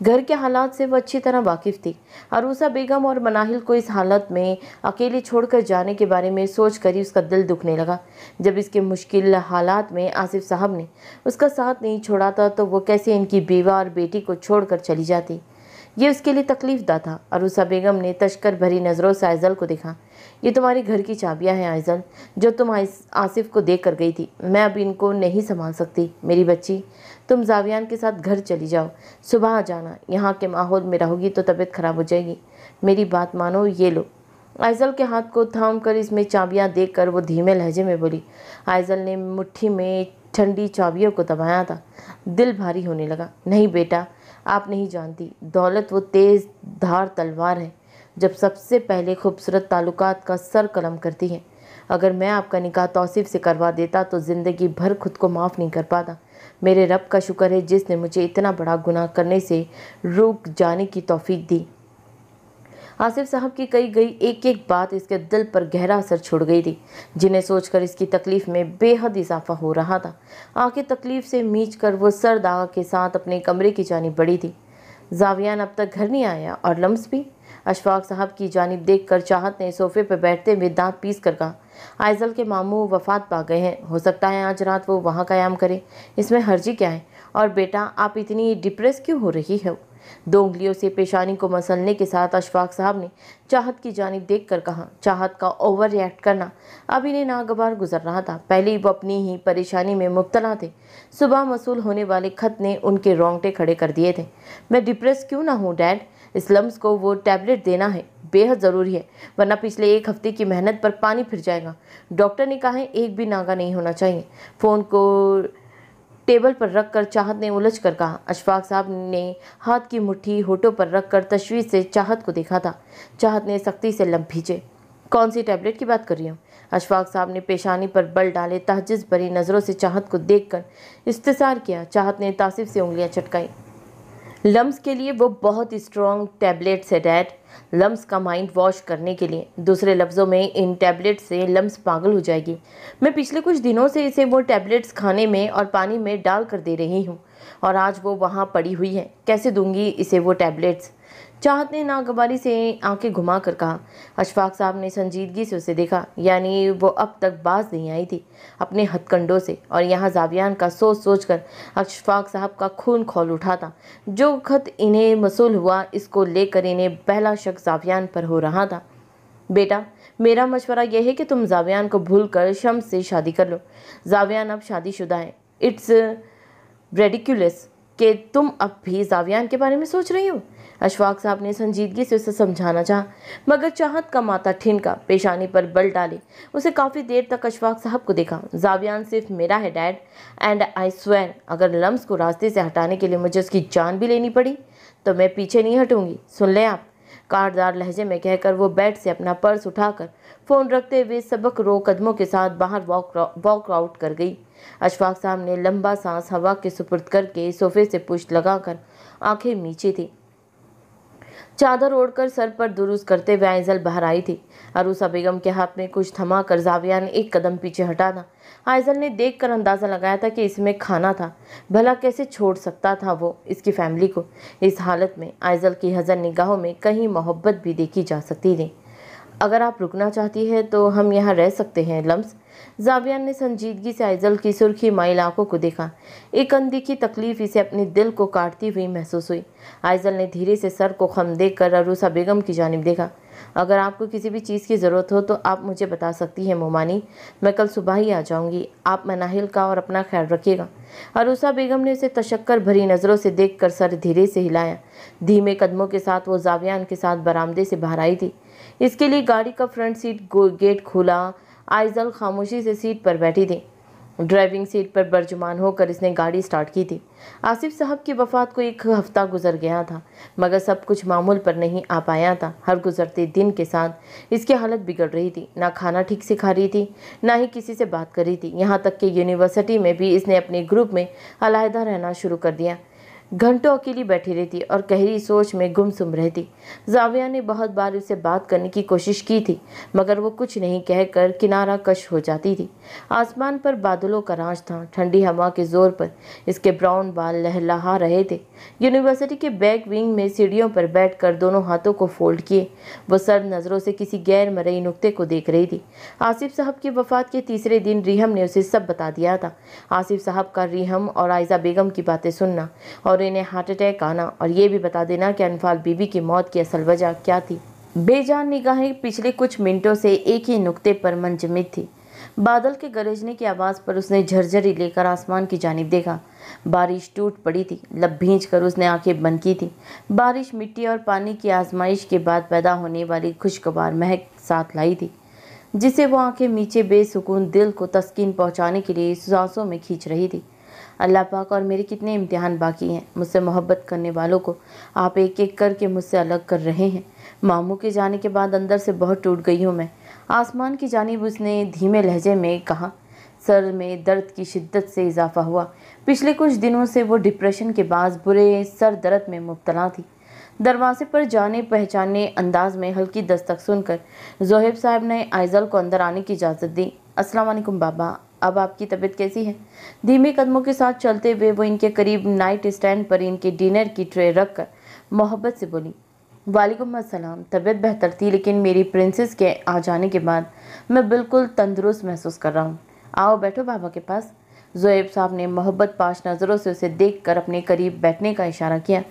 घर के हालात से वो अच्छी तरह वाकिफ़ थी। अरूसा बेगम और मनाहिल को इस हालत में अकेले छोड़कर जाने के बारे में सोच कर ही उसका दिल दुखने लगा। जब इसके मुश्किल हालात में आसिफ साहब ने उसका साथ नहीं छोड़ा था तो वो कैसे इनकी बेवा और बेटी को छोड़कर चली जाती, ये उसके लिए तकलीफ़दा था। अरूसा बेगम ने तशकर भरी नज़रों से आइजल को देखा। ये तुम्हारी घर की चाबियां हैं आइजल, जो तुम आसिफ को दे कर गई थी। मैं अब इनको नहीं संभाल सकती मेरी बच्ची, तुम जावियान के साथ घर चली जाओ, सुबह आ जाना। यहाँ के माहौल में रहोगी तो तबीयत खराब हो जाएगी, मेरी बात मानो, ये लो। आइजल के हाथ को थाम कर इसमें चाबियाँ देख कर वो धीमे लहजे में बोली। आइजल ने मुट्ठी में ठंडी चाबियों को दबाया था। दिल भारी होने लगा। नहीं बेटा, आप नहीं जानती, दौलत वो तेज़ धार तलवार है जब सबसे पहले खूबसूरत ताल्लुकात का सर कलम करती है। अगर मैं आपका निकाह तौसीफ से करवा देता तो ज़िंदगी भर खुद को माफ़ नहीं कर पाता। मेरे रब का शुक्र है जिसने मुझे इतना बड़ा गुनाह करने से रुक जाने की तौफीक दी। आसिफ साहब की कही गई एक एक बात इसके दिल पर गहरा असर छोड़ गई थी, जिन्हें सोचकर इसकी तकलीफ़ में बेहद इजाफा हो रहा था। आंखें तकलीफ़ से मींच कर वो सर्द आग के साथ अपने कमरे की जानिब बढ़ी थी। जावियान अब तक घर नहीं आया और लम्स भी? अशफाक साहब की जानिब देखकर चाहत ने सोफे पर बैठते हुए दांत पीस कर कहा, आइजल के मामू वफात पा गए हैं, हो सकता है आज रात वो वहाँ क़याम करे, इसमें हर्जी क्या है? और बेटा आप इतनी डिप्रेस क्यों हो रही हो? 2 उंगलियों से पेशानी को मसलने के साथ अशफाक साहब ने चाहत की जानिब देखकर कहा, चाहत का ओवर रिएक्ट करना अब इन्हें नागवार गुजर रहा था। पहले ही वो अपनी ही परेशानी में मुब्तला थे। सुबह मसूल होने वाले खत ने उनके रोंगटे खड़े कर दिए थे। मैं डिप्रेस क्यों ना हूँ डैड, इस लम्स को वो टैबलेट देना है, बेहद ज़रूरी है, वरना पिछले 1 हफ्ते की मेहनत पर पानी फिर जाएगा। डॉक्टर ने कहा है एक भी नागा नहीं होना चाहिए। फ़ोन को टेबल पर रखकर चाहत ने उलझ कर कहा। अशफाक साहब ने हाथ की मुट्ठी होठों पर रखकर तशवीश से चाहत को देखा था। चाहत ने सख्ती से लब भींचे। कौन सी टैबलेट की बात कर रही हूँ? अशफाक साहब ने पेशानी पर बल डाले तहज्जुब भरी नज़रों से चाहत को देखकर इस्तिसार किया। चाहत ने तासिफ से उंगलियां चटकाई। लम्स के लिए वो बहुत स्ट्रॉन्ग टैबलेट्स है डैड, लम्स का माइंड वॉश करने के लिए। दूसरे लफ्ज़ों में इन टैबलेट्स से लम्स पागल हो जाएगी। मैं पिछले कुछ दिनों से इसे वो टैबलेट्स खाने में और पानी में डाल कर दे रही हूँ और आज वो वहाँ पड़ी हुई है, कैसे दूंगी इसे वो टैबलेट्स? चाहत ने नागवारी से आंखें घुमा कर कहा। अशफाक साहब ने संजीदगी से उसे देखा, यानी वो अब तक बाज नहीं आई थी अपने हथकंडों से। और यहाँ जावियान का सोच सोच कर अशफाक साहब का खून खौल उठा था। जो खत इन्हें मसूल हुआ, इसको लेकर इन्हें पहला शक जावियान पर हो रहा था। बेटा मेरा मशवरा यह है कि तुम जावियान को भूल कर शम्स से शादी कर लो। जावियान अब शादीशुदा है। इट्स रेडिकुलस कि तुम अब भी जावियान के बारे में सोच रही हो। अशफाक साहब ने संजीदगी से उसे समझाना चाहा, मगर चाहत का माथा ठिनका, पेशानी पर बल डाले। उसे काफ़ी देर तक अशफाक साहब को देखा। जावियान सिर्फ मेरा है डैड, एंड आई स्वेयर अगर लम्स को रास्ते से हटाने के लिए मुझे उसकी जान भी लेनी पड़ी तो मैं पीछे नहीं हटूंगी। सुन ले आप, काटदार लहजे में कहकर वो बेड से अपना पर्स उठाकर फ़ोन रखते हुए सबक रो कदमों के साथ बाहर वॉक आउट कर गई। अशफाक साहब ने लंबा सांस हवा के सुपुर्द करके सोफे से पुष्ट लगाकर आंखें मीची थी। चादर ओढ़कर सर पर दुरुस्त करते हुए आइजल बाहर आई थी। अरूसा बेगम के हाथ में कुछ थमा कर जाविया ने एक कदम पीछे हटा था। आइजल ने देखकर अंदाज़ा लगाया था कि इसमें खाना था। भला कैसे छोड़ सकता था वो इसकी फैमिली को? इस हालत में आइजल की हज़न निगाहों में कहीं मोहब्बत भी देखी जा सकती थी। अगर आप रुकना चाहती है तो हम यहाँ रह सकते हैं लम्स। जाविया ने संजीदगी से आइजल की सुर्खी माइल आंखों को देखा। एक अनदेखी तकलीफ इसे अपने दिल को काटती हुई महसूस हुई। आइजल ने धीरे से सर को खम देकर अरूसा बेगम की जानिब देखा। अगर आपको किसी भी चीज़ की ज़रूरत हो तो आप मुझे बता सकती हैं मोमानी, मैं कल सुबह ही आ जाऊंगी। आप मनाहिल का और अपना ख्याल रखिएगा। अरूसा बेगम ने उसे तशक्कर भरी नज़रों से देखकर सर धीरे से हिलाया। धीमे कदमों के साथ वो जावियान के साथ बरामदे से बाहर आई थी। इसके लिए गाड़ी का फ्रंट सीट गेट खुला। आइजल खामोशी से सीट पर बैठी थी। ड्राइविंग सीट पर बरजुमान होकर इसने गाड़ी स्टार्ट की थी। आसिफ साहब की वफ़ात को 1 हफ्ता गुजर गया था, मगर सब कुछ मामूल पर नहीं आ पाया था। हर गुजरते दिन के साथ इसकी हालत बिगड़ रही थी। ना खाना ठीक से खा रही थी, ना ही किसी से बात कर रही थी। यहाँ तक कि यूनिवर्सिटी में भी इसने अपने ग्रुप में अलहदा रहना शुरू कर दिया। घंटों अकेली बैठी रहती और गहरी सोच में गुमसुम रहती। जाविया ने बहुत बार उससे बात करने की कोशिश की थी, मगर वो कुछ नहीं कहकर किनारा कश हो जाती थी। आसमान पर बादलों का राज था। ठंडी हवा के जोर पर इसके ब्राउन बाल लहलहा रहे थे। यूनिवर्सिटी के बैक विंग में सीढ़ियों पर बैठकर दोनों हाथों को फोल्ड किए वो सर्द नज़रों से किसी गैर मरई नुक्ते को देख रही थी। आसिफ साहब की वफ़ात के तीसरे दिन रिहम ने उसे सब बता दिया था। आसिफ साहब का रिहम और आयजा बेगम की बातें सुनना और इन्हें हार्ट अटैक आना और ये भी बता देना कि अनफाल बीबी की मौत की असल वजह क्या थी। बेजान निगाहें पिछले कुछ मिनटों से एक ही नुक्ते पर मंजमिद थी। बादल के गरजने की आवाज़ पर उसने झरझरी लेकर आसमान की जानिब देखा। बारिश टूट पड़ी थी। लब भींच कर उसने आंखें बंद की थी। बारिश मिट्टी और पानी की आजमाइश के बाद पैदा होने वाली खुशगवार महक साथ लाई थी, जिसे वो आंखें नीचे बेसुकून दिल को तस्कीन पहुँचाने के लिए सांसों में खींच रही थी। अल्लाह पाक और मेरे कितने इम्तिहान बाकी हैं। मुझसे मोहब्बत करने वालों को आप एक एक करके मुझसे अलग कर रहे हैं। मामू के जाने के बाद अंदर से बहुत टूट गई हूँ मैं। आसमान की जानिब उसने धीमे लहजे में कहा। सर में दर्द की शिद्दत से इजाफा हुआ। पिछले कुछ दिनों से वो डिप्रेशन के बाद बुरे सर दर्द में मुब्तला थी। दरवाजे पर जाने पहचाने अंदाज में हल्की दस्तक सुनकर जोहेब साहब ने आइजल को अंदर आने की इजाज़त दी। अस्सलाम वालेकुम बाबा, अब आपकी तबीयत कैसी है? धीमे कदमों के साथ चलते हुए वो इनके करीब नाइट स्टैंड पर इनके डिनर की ट्रे रखकर मोहब्बत से बोली। वालेकुम अस्सलाम। तबीयत बेहतर थी, लेकिन मेरी प्रिंसेस के आ जाने के बाद मैं बिल्कुल तंदुरुस्त महसूस कर रहा हूँ। आओ बैठो बाबा के पास। ज़ोएब साहब ने मोहब्बत पाश नज़रों से उसे देखकर अपने करीब बैठने का इशारा किया।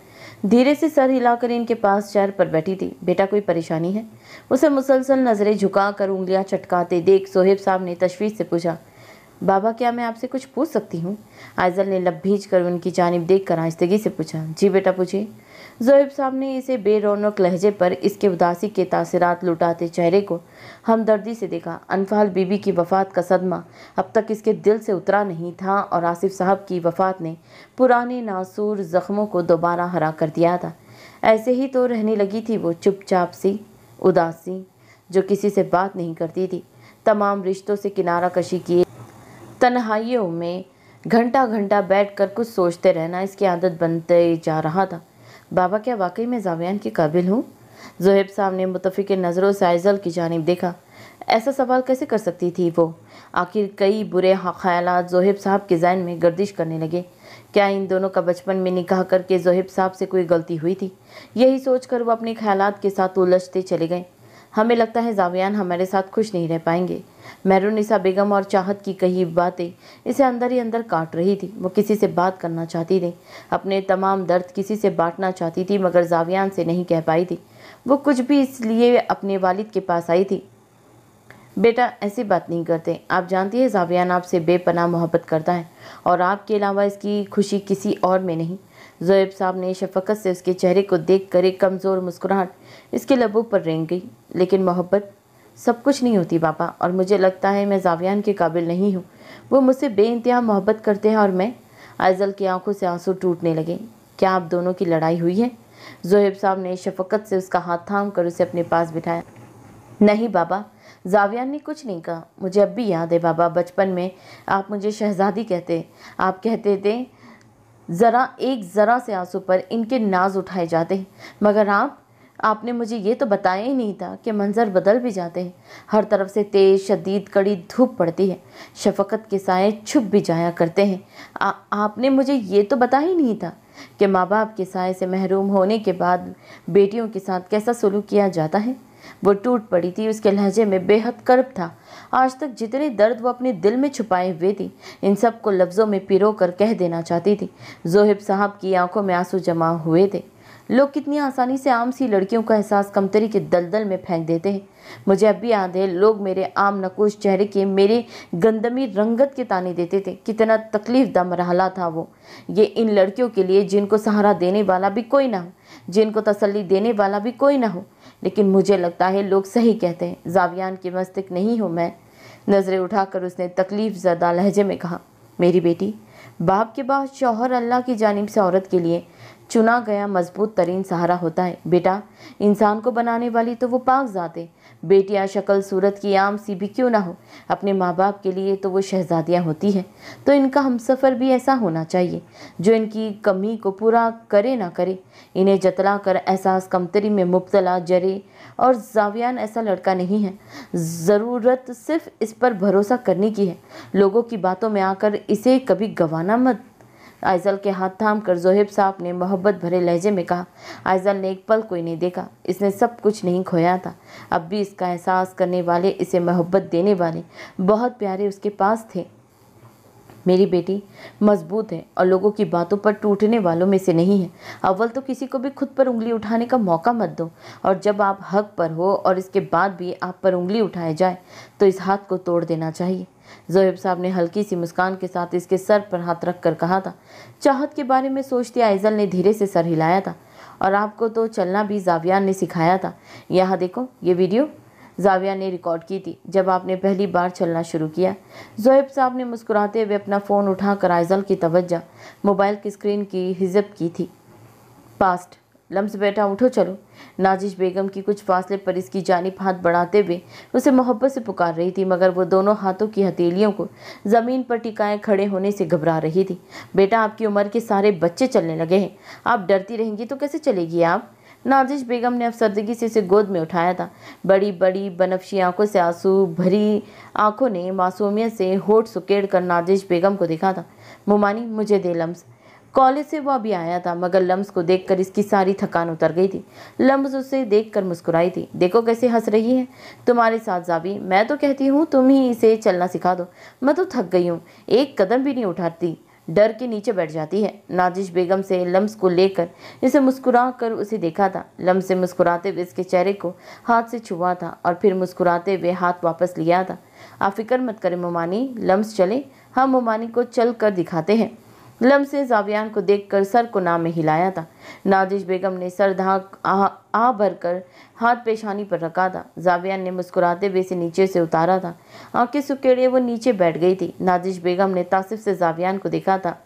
धीरे से सर हिलाकर इनके पास चेयर पर बैठी थी। बेटा कोई परेशानी है? उसे मुसलसल नज़रें झुकाकर उंगलियां चटकाते देख ज़ोएब साहब ने तशवीश से पूछा। बाबा क्या मैं आपसे कुछ पूछ सकती हूँ? आइजल ने लब भीज कर उनकी जानिब देखकर आहिस्तगी से पूछा। जी बेटा पूछिए। ज़ोएब साहब ने इसे बेरौनक लहजे पर इसके उदासी के तासरात लुटाते चेहरे को हमदर्दी से देखा। अनफाल बीबी की वफ़ात का सदमा अब तक इसके दिल से उतरा नहीं था और आसिफ साहब की वफ़ात ने पुराने नासूर ज़ख्मों को दोबारा हरा कर दिया था। ऐसे ही तो रहने लगी थी वो, चुपचाप सी, उदास सी, जो किसी से बात नहीं करती थी। तमाम रिश्तों से किनारा कशी किए तन्हाइयों में घंटा घंटा बैठकर कुछ सोचते रहना इसकी आदत बनते जा रहा था। बाबा क्या वाकई में जावियान के काबिल हूँ? ज़ोएब साहब ने मुतफ़िक़ नज़रों से आइजल की जानिब देखा। ऐसा सवाल कैसे कर सकती थी वो? आखिर कई बुरे ख़यालात ज़ोएब साहब के ज़हन में गर्दिश करने लगे। क्या इन दोनों का बचपन में निकाह करके ज़ोएब साहब से कोई गलती हुई थी? यही सोचकर वो अपने ख़यालात के साथ उलझते चले गए। हमें लगता है जावियान हमारे साथ खुश नहीं रह पाएंगे। मेहरुनिसा बेगम और चाहत की कही बातें इसे अंदर ही अंदर काट रही थी। वो किसी से बात करना चाहती थी, अपने तमाम दर्द किसी से बांटना चाहती थी, मगर जावियान से नहीं कह पाई थी। वो कुछ भी इसलिए अपने वालिद के पास आई थी। बेटा ऐसी बात नहीं करते, आप जानती है जावियान आपसे बेपनाह मोहब्बत करता है और आपके अलावा इसकी खुशी किसी और में नहीं। ज़ोएब साहब ने शफकत से उसके चेहरे को देख कर एक कमज़ोर मुस्कुराहट इसके लबों पर रेंग गई। लेकिन मोहब्बत सब कुछ नहीं होती बाबा, और मुझे लगता है मैं जावियान के काबिल नहीं हूँ। वो मुझसे बेइंतहा मोहब्बत करते हैं और मैं। आइजल की आंखों से आंसू टूटने लगे। क्या आप दोनों की लड़ाई हुई है? ज़ोएब साहब ने शफकत से उसका हाथ थाम कर उसे अपने पास बिठाया। नहीं बाबा, जावियान ने कुछ नहीं कहा। मुझे अब भी याद है बाबा, बचपन में आप मुझे शहजादी कहते। आप कहते थे ज़रा से आंसू पर इनके नाज उठाए जाते, मगर आपने मुझे ये तो बताया ही नहीं था कि मंजर बदल भी जाते हैं। हर तरफ से तेज़ शदीद कड़ी धूप पड़ती है, शफकत के साए छुप भी जाया करते हैं। आपने मुझे ये तो बताया ही नहीं था कि माँ बाप के साए से महरूम होने के बाद बेटियों के साथ कैसा सलूक किया जाता है। वो टूट पड़ी थी, उसके लहजे में बेहद कर्ब था। आज तक जितने दर्द वो अपने दिल में छुपाए हुए थी, इन सब को लफ्ज़ों में पिरो कर कह देना चाहती थी। ज़ोएब साहब की आंखों में आंसू जमा हुए थे। लोग कितनी आसानी से आम सी लड़कियों का एहसास कमतरी के दलदल में फेंक देते हैं। मुझे अब भी याद है, लोग मेरे आम नकूश चेहरे के मेरे गंदमी रंगत के ताने देते थे। कितना तकलीफ दा मरहला था वो, ये इन लड़कियों के लिए जिनको सहारा देने वाला भी कोई ना हो, जिनको तसल्ली देने वाला भी कोई ना हो। लेकिन मुझे लगता है लोग सही कहते हैं, जावियान की मस्तिष्क नहीं हूँ मैं। नज़रें उठाकर उसने तकलीफ ज़दा लहजे में कहा। मेरी बेटी, बाप के बाद शौहर अल्लाह की जानिब से औरत के लिए चुना गया मजबूत तरीन सहारा होता है। बेटा, इंसान को बनाने वाली तो वो पाक ज़ात है। बेटियां शक्ल सूरत की आम सी भी क्यों ना हो, अपने माँ बाप के लिए तो वो शहजादियाँ होती हैं। तो इनका हमसफ़र भी ऐसा होना चाहिए जो इनकी कमी को पूरा करे ना करे, इन्हें जतला कर एहसास कमतरी में मुब्तला जरे। और जावियान ऐसा लड़का नहीं है। ज़रूरत सिर्फ इस पर भरोसा करने की है। लोगों की बातों में आकर इसे कभी गंवाना मत। आइजल के हाथ थाम कर ज़ोएब साहब ने मोहब्बत भरे लहजे में कहा। आइजल ने एक पल कोई नहीं देखा। इसने सब कुछ नहीं खोया था। अब भी इसका एहसास करने वाले, इसे मोहब्बत देने वाले बहुत प्यारे उसके पास थे। मेरी बेटी मजबूत है और लोगों की बातों पर टूटने वालों में से नहीं है। अव्वल तो किसी को भी खुद पर उंगली उठाने का मौका मत दो, और जब आप हक पर हो और इसके बाद भी आप पर उंगली उठाए जाए तो इस हाथ को तोड़ देना चाहिए। ज़ोएब साहब ने हल्की सी मुस्कान के साथ इसके सर पर हाथ रख कर कहा था। चाहत के बारे में सोचती आइजल ने धीरे से सर हिलाया था। और आपको तो चलना भी जावियान ने सिखाया था। यहाँ देखो, ये वीडियो जावियान ने रिकॉर्ड की थी जब आपने पहली बार चलना शुरू किया। ज़ोएब साहब ने मुस्कुराते हुए अपना फ़ोन उठाकर आइजल की तवज्जो मोबाइल की स्क्रीन की हिजब की थी। पास्ट लम्स बेटा उठो चलो। नाजिश बेगम की कुछ फासले पर इसकी जानिब हाथ बढ़ाते हुए उसे मोहब्बत से पुकार रही थी, मगर वो दोनों हाथों की हथेलियों को ज़मीन पर टिकाए खड़े होने से घबरा रही थी। बेटा, आपकी उम्र के सारे बच्चे चलने लगे हैं, आप डरती रहेंगी तो कैसे चलेगी आप? नाजिश बेगम ने अफसरदगी से इसे गोद में उठाया था। बड़ी बड़ी बनफशी आंखों से आंसू भरी आंखों ने मासूमियत से होठ सुकेड़ कर नाजिश बेगम को देखा था। मुमानी, मुझे दे लम्स। कॉलेज से वो अभी आया था, मगर लम्स को देखकर इसकी सारी थकान उतर गई थी। लम्स उसे देखकर मुस्कुराई थी। देखो कैसे हंस रही है तुम्हारे साथ जावी। मैं तो कहती हूँ तुम ही इसे चलना सिखा दो। मैं तो थक गई हूँ, एक कदम भी नहीं उठाती, डर के नीचे बैठ जाती है। नाजिश बेगम से लम्स को लेकर इसे मुस्कुरा कर उसे देखा था। लम्स से मुस्कुराते हुए इसके चेहरे को हाथ से छुआ था और फिर मुस्कुराते हुए हाथ वापस लिया था। आप फिक्र मत करें मोमानी, लम्स चले, हम मोमानी को चल कर दिखाते हैं। लम्स ने जावियान को देखकर सर को नाम में हिलाया था। नाजिश बेगम ने सर आ भरकर हाथ पेशानी पर रखा था। जावियान ने मुस्कुराते हुए इसे नीचे से उतारा था। आंखें सुकेड़े वो नीचे बैठ गई थी। नाजिश बेगम ने तासिफ से जावियान को देखा था।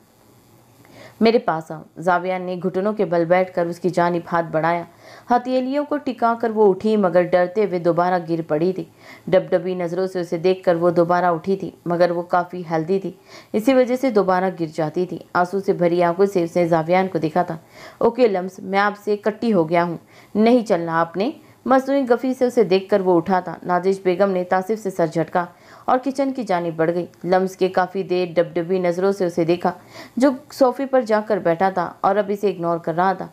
मेरे पास आओ। जावियान ने घुटनों के बल बैठकर उसकी जानिब हाथ बढ़ाया। हथेलियों को टिकाकर वो उठी, मगर डरते हुए दोबारा गिर पड़ी थी। डबडबी नज़रों से उसे देखकर वो दोबारा उठी थी, मगर वो काफ़ी हेल्दी थी, इसी वजह से दोबारा गिर जाती थी। आंसू से भरी आंखों से उसने जावियान को देखा था। ओके लम्स, मैं आपसे कट्टी हो गया हूँ, नहीं चलना आपने। मसनूई गफ़ी से उसे देखकर वो उठा था। नाजिश बेगम ने तासिफ से सर झटका और किचन की जानिब बढ़ गई। लम्स के काफ़ी देर डबडबी नज़रों से उसे देखा, जो सोफे पर जाकर बैठा था और अब इसे इग्नोर कर रहा था।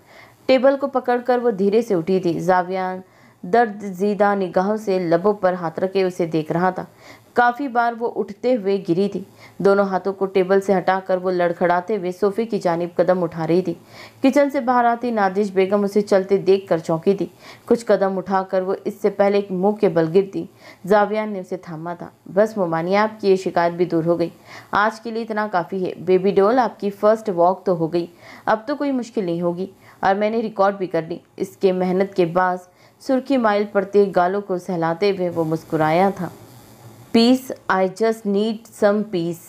टेबल को पकड़कर वो धीरे से उठी थी। जावियान दर्द ज़ीदा निगाहों से लबों पर हाथ रखे उसे देख रहा था। काफ़ी बार वो उठते हुए गिरी थी। दोनों हाथों को टेबल से हटाकर वो लड़खड़ाते हुए सोफे की जानिब कदम उठा रही थी। किचन से बाहर आती नाजिश बेगम उसे चलते देखकर चौंकी थी। कुछ कदम उठाकर वो इससे पहले एक मुंह के बल गिरती, जावियान ने उसे थामा था। बस मोमानी, आपकी ये शिकायत भी दूर हो गई। आज के लिए इतना काफ़ी है। बेबी डॉल, आपकी फ़र्स्ट वॉक तो हो गई, अब तो कोई मुश्किल नहीं होगी। और मैंने रिकॉर्ड भी कर ली। इसके मेहनत के बाद सुर्खी माइल पड़ते गालों को सहलाते हुए वो मुस्कुराया था। Peace, I just need some peace.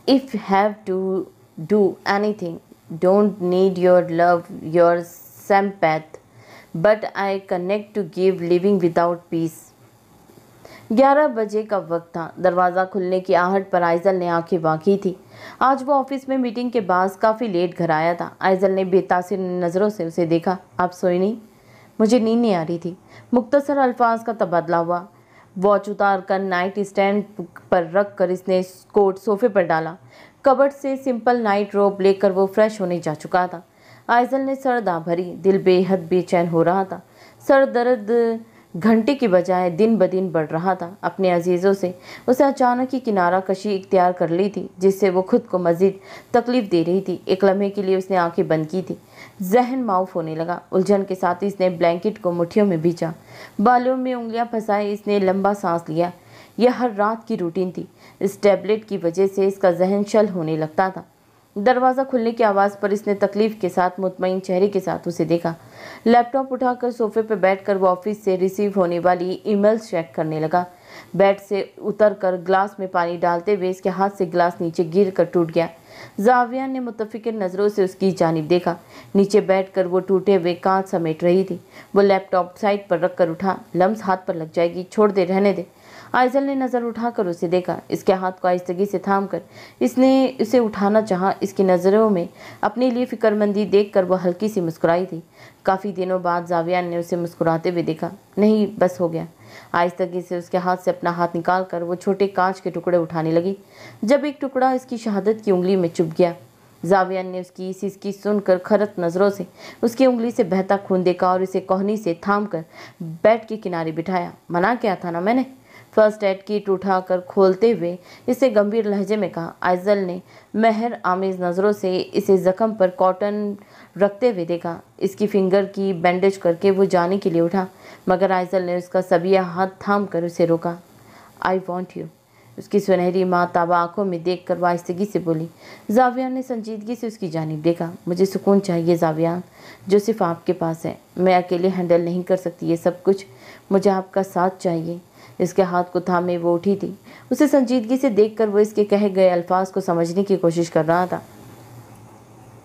If have to do anything, don't need your love, your sympath, but I connect to give living without peace. 11 बजे का वक्त था। दरवाज़ा खुलने की आहट पर आइजल ने आंखें बांकी थी। आज वो ऑफिस में मीटिंग के बाद काफ़ी लेट घर आया था। आइजल ने बेतासिर नज़रों से उसे देखा। आप सोई नहीं? मुझे नींद नहीं आ रही थी। मुख्तसर अल्फाज का तबादला हुआ। वॉच उतार कर नाइट स्टैंड पर रख कर इसने कोट सोफे पर डाला। कबर्ड से सिंपल नाइट रोब लेकर वो फ्रेश होने जा चुका था। आइजल ने सर दा भरी, दिल बेहद बेचैन हो रहा था। सर दर्द घंटे की बजाय दिन ब दिन बढ़ रहा था। अपने अजीज़ों से उसे अचानक ही किनारा कशी इख्तियार कर ली थी, जिससे वो खुद को मज़ीद तकलीफ़ दे रही थी। एक लम्हे के लिए उसने आंखें बंद की थी। जहन माउफ होने लगा। उलझन के साथ इसने ब्लैंकेट को मुट्ठियों में भींचा। बालों में उंगलियां फंसाए इसने लंबा सांस लिया। यह हर रात की रूटीन थी। इस टैबलेट की वजह से इसका जहन शल होने लगता था। दरवाज़ा खुलने की आवाज़ पर इसने तकलीफ़ के साथ मुतमईन चेहरे के साथ उसे देखा। लैपटॉप उठाकर सोफे पर बैठकर वो ऑफिस से रिसीव होने वाली ईमेल्स चेक करने लगा। बेड से उतरकर ग्लास में पानी डालते हुए इसके हाथ से गिलास नीचे गिर कर टूट गया। जावियान ने मुतफिकिर नज़रों से उसकी जानिब देखा। नीचे बैठकर वो टूटे हुए कांच समेट रही थी। वो लैपटॉप साइड पर रखकर उठा। लम्स हाथ पर लग जाएगी, छोड़ दे, रहने दे। आइजल ने नज़र उठाकर उसे देखा। इसके हाथ को आहिस्तगी से थामकर इसने उसे उठाना चाहा। इसकी नज़रों में अपने लिए फिक्रमंदी देखकर वह हल्की सी मुस्कुराई थी। काफ़ी दिनों बाद जावियान ने उसे मुस्कुराते हुए देखा। नहीं, बस हो गया। आहिस्तगी से उसके हाथ से अपना हाथ निकालकर वो छोटे कांच के टुकड़े उठाने लगी। जब एक टुकड़ा इसकी शहादत की उंगली में चुभ गया, जावियान ने उसकी सिसकी सुनकर खरत नज़रों से उसकी उंगली से बहता खून देखा और इसे कोहनी से थामकर बेड के किनारे बिठाया। मना किया था ना मैंने। फर्स्ट एड किट उठाकर खोलते हुए इसे गंभीर लहजे में कहा। आइजल ने मेहर आमेज नज़रों से इसे ज़ख्म पर कॉटन रखते हुए देखा। इसकी फिंगर की बैंडेज करके वो जाने के लिए उठा, मगर आइजल ने उसका सबिया हाथ थाम कर उसे रोका। I want you. उसकी सुनहरी माताबा आंखों में देख कर वाइस्तगी से बोली। जावियान ने संजीदगी से उसकी जानिब देखा। मुझे सुकून चाहिए जावियान, जो सिर्फ आपके पास है। मैं अकेले हैंडल नहीं कर सकती ये सब कुछ। मुझे आपका साथ चाहिए। इसके हाथ को थामे वो उठी थी। उसे संजीदगी से देखकर वो इसके कहे गए अल्फाज को समझने की कोशिश कर रहा था।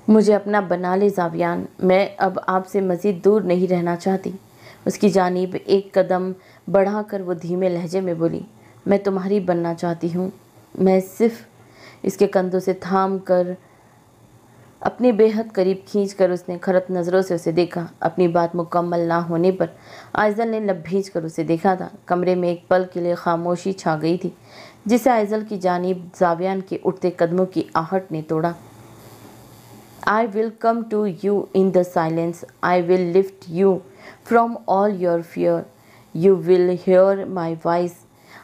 मुझे अपना बना ले जावियान, मैं अब आपसे मज़ीद दूर नहीं रहना चाहती। उसकी जानिब एक कदम बढ़ाकर वो धीमे लहजे में बोली। मैं तुम्हारी बनना चाहती हूँ। मैं सिर्फ इसके कंधों से थाम कर अपने बेहद करीब खींचकर उसने खरत नज़रों से उसे देखा। अपनी बात मुकम्मल ना होने पर आइजल ने लब भींच कर उसे देखा था। कमरे में एक पल के लिए खामोशी छा गई थी, जिसे आइजल की जानिब जावियान के उठते कदमों की आहट ने तोड़ा। I will come to you in the silence. I will lift you from all your fear. You will hear my voice.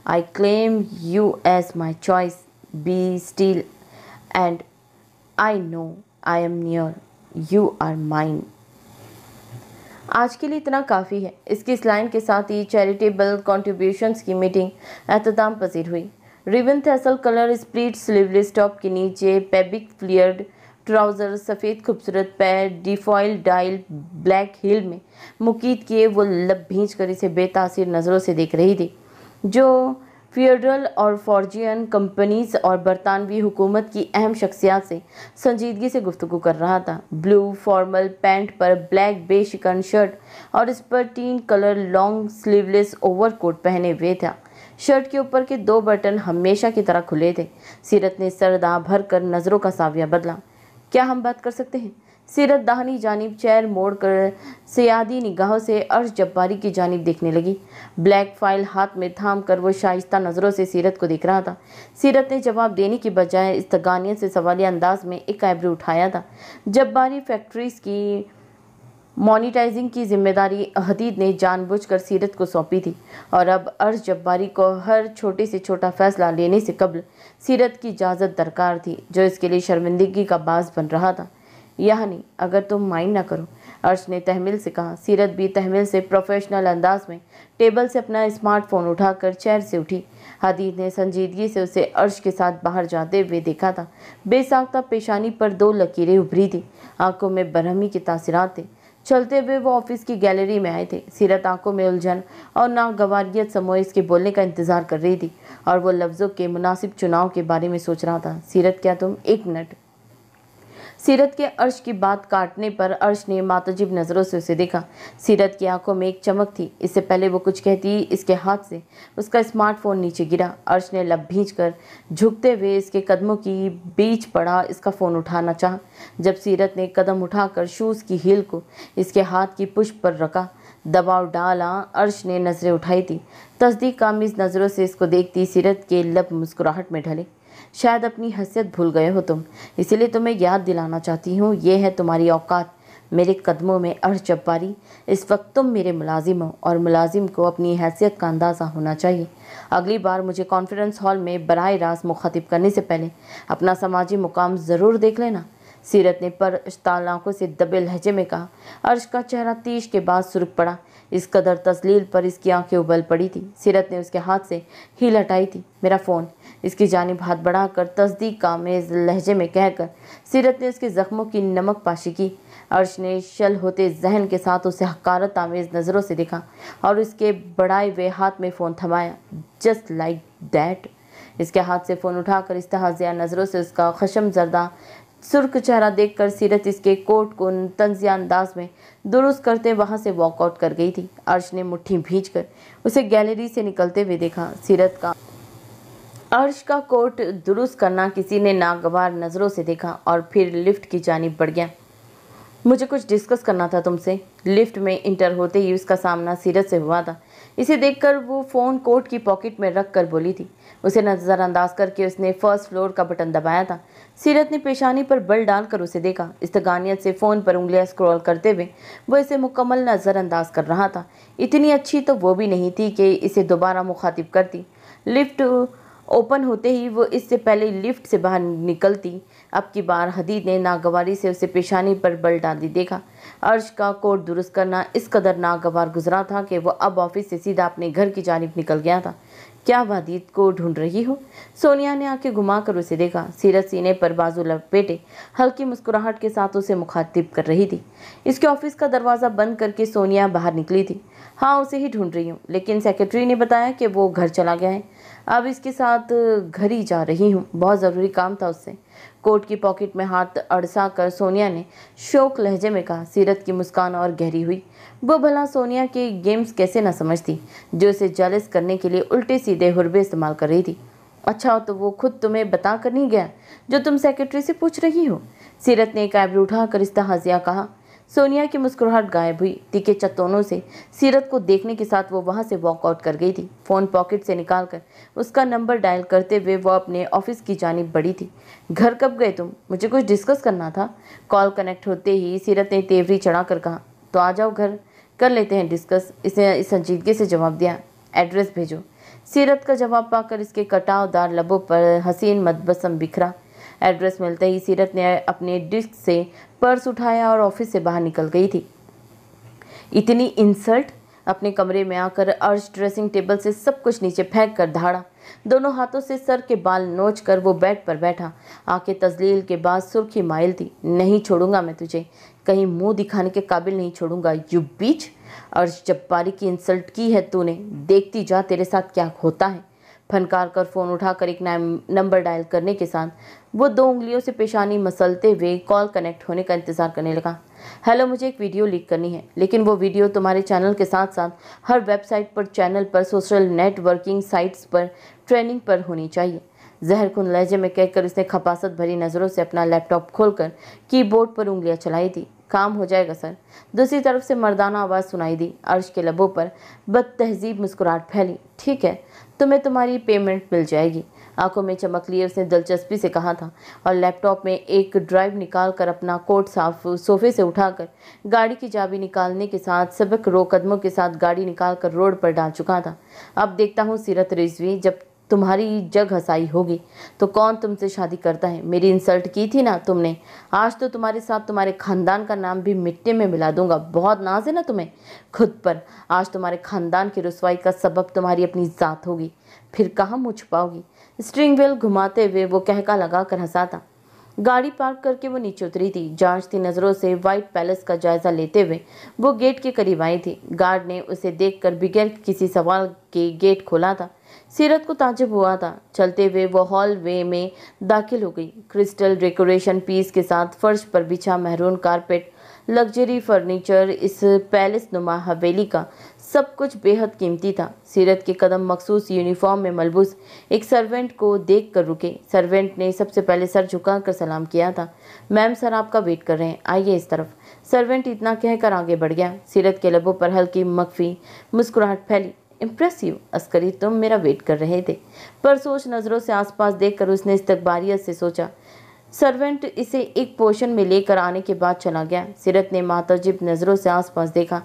I claim you as my choice. Be still and I know I am near. You are mine. आज के लिए इतना काफ़ी है। इसकी इस line के साथ ही चैरिटेबल कंट्रीब्यूशंस की मीटिंग एहतमाम पसीर हुई। Ribbon thistle colour split sleeveless top के नीचे पेबिक फ्लियर्ड ट्राउज़र, सफ़ेद खूबसूरत पैर, डिफॉइल डाइल ब्लैक हील में मुकीद किए वो लब भींच कर इसे बेतासिर नज़रों से देख रही थी, जो फेडरल और फॉर्जियन कंपनीज और बरतानवी हुकूमत की अहम शख्सियात से संजीदगी से गुफ्तगू कर रहा था। ब्लू फॉर्मल पैंट पर ब्लैक बेशिकन शर्ट और इस पर tin colour long sleeveless overcoat पहने हुए था। शर्ट के ऊपर के 2 बटन हमेशा की तरह खुले थे। सीरत ने सर दाह भर कर नज़रों का साविया बदला। क्या हम बात कर सकते हैं? सीरत दाहिनी जानिब चेयर मोड़ कर सियादी निगाहों से अर्श जब्बारी की जानिब देखने लगी। ब्लैक फाइल हाथ में थाम कर वो शाइस्ता नज़रों से सीरत को देख रहा था। सीरत ने जवाब देने की बजाय इस्तगानियत से सवालिया अंदाज में एक आइब्रो उठाया था। जब्बारी फैक्ट्रीज की मोनिटाइजिंग की जिम्मेदारी हदीद ने जानबूझकर सीरत को सौंपी थी और अब अर्श जब्बारी को हर छोटे से छोटा फैसला लेने से कब्ल सीरत की इजाज़त दरकार थी, जो इसके लिए शर्मिंदगी का बास बन रहा था। यह नहीं, अगर तुम माइंड ना करो, अर्श ने तहमिल से कहा। सीरत भी तहमिल से प्रोफेशनल अंदाज में टेबल से अपना स्मार्टफोन उठाकर चेयर से उठी। हदीद ने संजीदगी से उसे अर्श के साथ बाहर जाते हुए देखा था। बेसाख्ता पेशानी पर 2 लकीरें उभरी थी, आंखों में बरहमी के तासिरात थे। चलते हुए वो ऑफिस की गैलरी में आए थे। सीरत आंखों में उलझन और नागवारियत समोए इसके बोलने का इंतजार कर रही थी और वो लफ्ज़ों के मुनासिब चुनाव के बारे में सोच रहा था। सीरत, क्या तुम 1 मिनट। सीरत के अर्श की बात काटने पर अर्श ने मातजिब नज़रों से उसे देखा। सीरत की आंखों में एक चमक थी। इससे पहले वो कुछ कहती इसके हाथ से उसका स्मार्टफोन नीचे गिरा। अर्श ने लब भींच कर झुकते हुए इसके कदमों की बीच पड़ा इसका फ़ोन उठाना चाहा। जब सीरत ने कदम उठाकर शूज़ की हील को इसके हाथ की पुष्प पर रखा, दबाव डाला, अर्श ने नज़रें उठाई थी। तस्दीक आमीज़ नज़रों से इसको देखती सीरत के लब मुस्कुराहट में ढले। शायद अपनी हैसियत भूल गए हो तुम, इसीलिए तुम्हें याद दिलाना चाहती हूँ, ये है तुम्हारी औकात मेरे कदमों में। अर्श जब्बारी, इस वक्त तुम मेरे मुलाजिम हो और मुलाजिम को अपनी हैसियत का अंदाज़ा होना चाहिए। अगली बार मुझे कॉन्फ्रेंस हॉल में बराह रास्त मुखातिब करने से पहले अपना समाजी मुकाम ज़रूर देख लेना। सीरत ने पर इश्ताल आंखों से दबे लहजे में कहा। अर्श का चेहरा तीश के बाद सुर्ख पड़ा। इस कदर तस्लील पर इसकी आंखें उबल पड़ी थी। सीरत ने उसके हाथ से हील हटाई थी। मेरा फ़ोन, इसकी जानिब हाथ बढ़ाकर तस्दीक का आमेज़ लहजे में कहकर सीरत ने उसके ज़ख्मों की नमक पाशी की। अर्श ने शल होते जहन के साथ उसे हकारत आमेज़ नज़रों से देखा और उसके बढ़ाए हुए हाथ में फ़ोन थमाया। Just like that. इसके हाथ से फ़ोन उठाकर इस्तेहाज़िया नज़रों से उसका खशम ज़रदा सुर्ख चेहरा देखकर सीरत इसके कोट को तंजिया अंदाज में दुरुस्त करते वहां से वॉकआउट कर गई थी। अर्श ने मुट्ठी भींचकर उसे गैलरी से निकलते हुए देखा। सीरत का अर्श का कोट दुरुस्त करना किसी ने नागवार नज़रों से देखा और फिर लिफ्ट की जानिब बढ़ गया। मुझे कुछ डिस्कस करना था तुमसे। लिफ्ट में इंटर होते ही उसका सामना सीरत से हुआ था। इसे देखकर वो फ़ोन कोट की पॉकेट में रख कर बोली थी। उसे नज़रअंदाज करके उसने फर्स्ट फ्लोर का बटन दबाया था। सीरत ने पेशानी पर बल डालकर उसे देखा। इस्तगानियत से फ़ोन पर उंगलियां स्क्रॉल करते हुए वो इसे मुकम्मल नज़रअंदाज कर रहा था। इतनी अच्छी तो वो भी नहीं थी कि इसे दोबारा मुखातिब करती। लिफ्ट ओपन होते ही वो इससे पहले लिफ्ट से बाहर निकलती। अब की बार हदीद ने नागवारी से उसे पेशानी पर बल डाली देखा। अर्श का कोट दुरुस्त करना इस कदर नागवार गुजरा था कि वो अब ऑफिस से सीधा अपने घर की जानिब निकल गया था। क्या हदीद को ढूंढ रही हो? सोनिया ने आंखें घुमाकर उसे देखा। सीरत सीने पर बाजू लपेटे हल्की मुस्कुराहट के साथ उसे मुखातिब कर रही थी। इसके ऑफिस का दरवाज़ा बंद करके सोनिया बाहर निकली थी। हाँ, उसे ही ढूंढ रही हूँ, लेकिन सेक्रेटरी ने बताया कि वो घर चला गया है। अब इसके साथ घर ही जा रही हूँ, बहुत ज़रूरी काम था उससे। कोट की पॉकेट में हाथ अड़सा कर सोनिया ने शौक लहजे में कहा। सीरत की मुस्कान और गहरी हुई। वो भला सोनिया के गेम्स कैसे न समझती, जो उसे जेलस करने के लिए उल्टे सीधे हुर्बे इस्तेमाल कर रही थी। अच्छा, तो वो खुद तुम्हें बता कर नहीं गया जो तुम सेक्रेटरी से पूछ रही हो? सीरत ने एक आइब्रो उठाकर इस्तेहाज़िया कहा। सोनिया की मुस्कुराहट गायब हुई। तीखे चट्टोनों से सीरत को देखने के साथ वो वहां से वॉकआउट कर गई थी। फोन पॉकेट से निकालकर उसका नंबर डायल करते हुए वो अपने ऑफिस की जानिब बढ़ी थी। घर कब गए तुम? मुझे कुछ डिस्कस करना था। कॉल कनेक्ट होते ही सीरत ने तेवरी चढ़ाकर कहा, तो आ जाओ घर, कर लेते हैं डिस्कस। इसने इस संजीदगी से जवाब दिया। एड्रेस भेजो। सीरत का जवाब पाकर इसके कटावदार लबों पर हसीन मदबसम बिखरा। एड्रेस मिलते ही सीरत ने अपने डिस्क से पर्स उठाया और ऑफिस से बाहर निकल गई थी। इतनी इंसल्ट! अपने कमरे में आकर अर्श ड्रेसिंग टेबल से सब कुछ नीचे फेंक कर धाड़ा। दोनों हाथों से सर के बाल नोच कर वो बेड पर बैठा। आंखें तजलील के बाद सुर्खी माइल थी। नहीं छोड़ूंगा मैं तुझे, कहीं मुंह दिखाने के काबिल नहीं छोड़ूंगा। यू बीच! अर्श जब्बारी की इंसल्ट की है तूने, देखती जा तेरे साथ क्या होता है। फनकार कर फोन उठाकर एक नंबर डायल करने के साथ वो 2 उंगलियों से पेशानी मसलते हुए कॉल कनेक्ट होने का इंतजार करने लगा। हेलो, मुझे एक वीडियो लीक करनी है, लेकिन वो वीडियो तुम्हारे चैनल के साथ साथ हर वेबसाइट पर, चैनल पर, सोशल नेटवर्किंग साइट्स पर, ट्रेनिंग पर होनी चाहिए। जहरकुन लहजे में कहकर उसने खपासत भरी नज़रों से अपना लैपटॉप खोलकर कीबोर्ड पर उंगलियां चलाई थी। काम हो जाएगा सर। दूसरी तरफ से मर्दाना आवाज़ सुनाई दी। अर्श के लबों पर बदतहजीब मुस्कुराहट फैली। ठीक है, तुम्हें तुम्हारी पेमेंट मिल जाएगी। आंखों में चमक लिए उसने दिलचस्पी से कहा था और लैपटॉप में एक ड्राइव निकालकर अपना कोट साफ सोफे से उठाकर गाड़ी की चाबी निकालने के साथ सबक रो कदमों के साथ गाड़ी निकालकर रोड पर डाल चुका था। अब देखता हूँ सीरत रिजवी, जब तुम्हारी जग हसाई होगी तो कौन तुमसे शादी करता है। मेरी इंसल्ट की थी ना तुमने, आज तो तुम्हारे साथ तुम्हारे खानदान का नाम भी मिट्टी में मिला दूंगा। बहुत नाज है ना तुम्हें खुद पर। आज तुम्हारे खानदान की रुसवाई का सबब तुम्हारी अपनी जात होगी, फिर कहाँ मुँह छुपाओगी। स्ट्रिंग व्हील घुमाते हुए वो कहका लगा कर हंसा था। गाड़ी पार्क करके वो नीचे उतरी थी। जांचती नज़रों से व्हाइट पैलेस का जायजा लेते हुए वो गेट के करीब आई थी। गार्ड ने उसे देखकर बगैर किसी सवाल के गेट खोला था। सीरत को ताज्जुब हुआ था। चलते हुए वो हॉल वे में दाखिल हो गई। क्रिस्टल डेकोरेशन पीस के साथ फर्श पर बिछा मैरून कारपेट, लग्जरी फर्नीचर, इस पैलेस नुमा हवेली का सब कुछ बेहद कीमती था। सीरत के कदम मखसूस यूनिफॉर्म में मलबूस एक सर्वेंट को देख कर रुके। सर्वेंट ने सबसे पहले सर झुकाकर सलाम किया था। मैम, सर आपका वेट कर रहे हैं, आइए इस तरफ। सर्वेंट इतना कहकर आगे बढ़ गया। सीरत के लबों पर हल्की मख्फी मुस्कुराहट फैली। इम्प्रेसिव अस्करी, तुम मेरा वेट कर रहे थे। पर सोच नज़रों से आसपास देखकर उसने इस्तकबारियत से सोचा। सर्वेंट इसे एक पोर्शन में लेकर आने के बाद चला गया। सीरत ने मातजिब नज़रों से आसपास देखा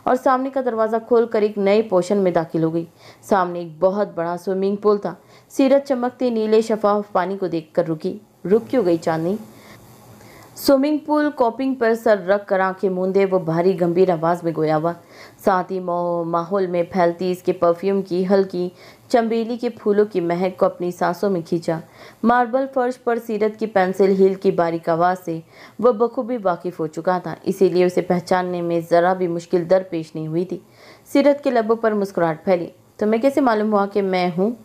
और सामने का दरवाज़ा खोलकर एक नए पोर्शन में दाखिल हो गई। सामने एक बहुत बड़ा स्विमिंग पूल था। सीरत चमकते नीले शफाफ पानी को देखकर रुकी। रुक क्यों गई चांदनी? स्विमिंग पूल कॉपिंग पर सर रख कर आंखें मूंदे वो भारी गंभीर आवाज़ में गोया हुआ। साथ ही माहौल में फैलती इसके परफ्यूम की हल्की चंबेली के फूलों की महक को अपनी सांसों में खींचा। मार्बल फर्श पर सीरत की पेंसिल हील की बारीक आवाज़ से वह बखूबी वाकिफ हो चुका था, इसीलिए उसे पहचानने में ज़रा भी मुश्किल दरपेश नहीं हुई थी। सीरत के लबों पर मुस्कुराहट फैली। तुम्हें कैसे मालूम हुआ कि मैं हूँ?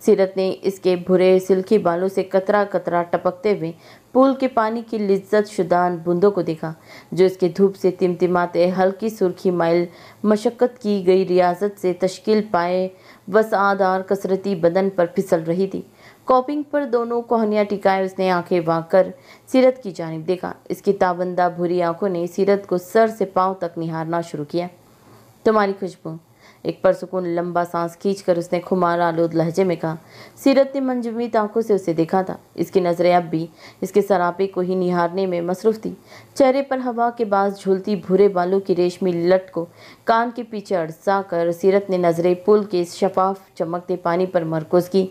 सीरत ने इसके भूरे सिल्की बालों से कतरा कतरा टपकते हुए पूल के पानी की लिज्जत शुदान बूंदों को देखा, जो इसके धूप से तिमतिमाते हल्की सुर्खी माइल मशक्क़त की गई रियाजत से तश्कील पाए वसादार कसरती बदन पर फिसल रही थी। कॉपिंग पर दोनों कोहनियाँ टिकाए उसने आंखें वाक कर सीरत की जानिब देखा। इसकी ताबंदा भूरी आंखों ने सीरत को सर से पांव तक निहारना शुरू किया। तुम्हारी खुशबू, एक परसुकून लंबा सांस खींचकर उसने खुमार आलूद लहजे में कहा। सीरत ने मंजमीत आंखों से उसे देखा था। इसकी नज़रें अब भी इसके सरापे को ही निहारने में मसरूफ़ थी। चेहरे पर हवा के बाज झूलती भूरे बालों की रेशमी लट को कान के पीछे अड़सा कर सीरत ने नज़रें पुल के इसराफ चमकते पानी पर मरकूज़ की।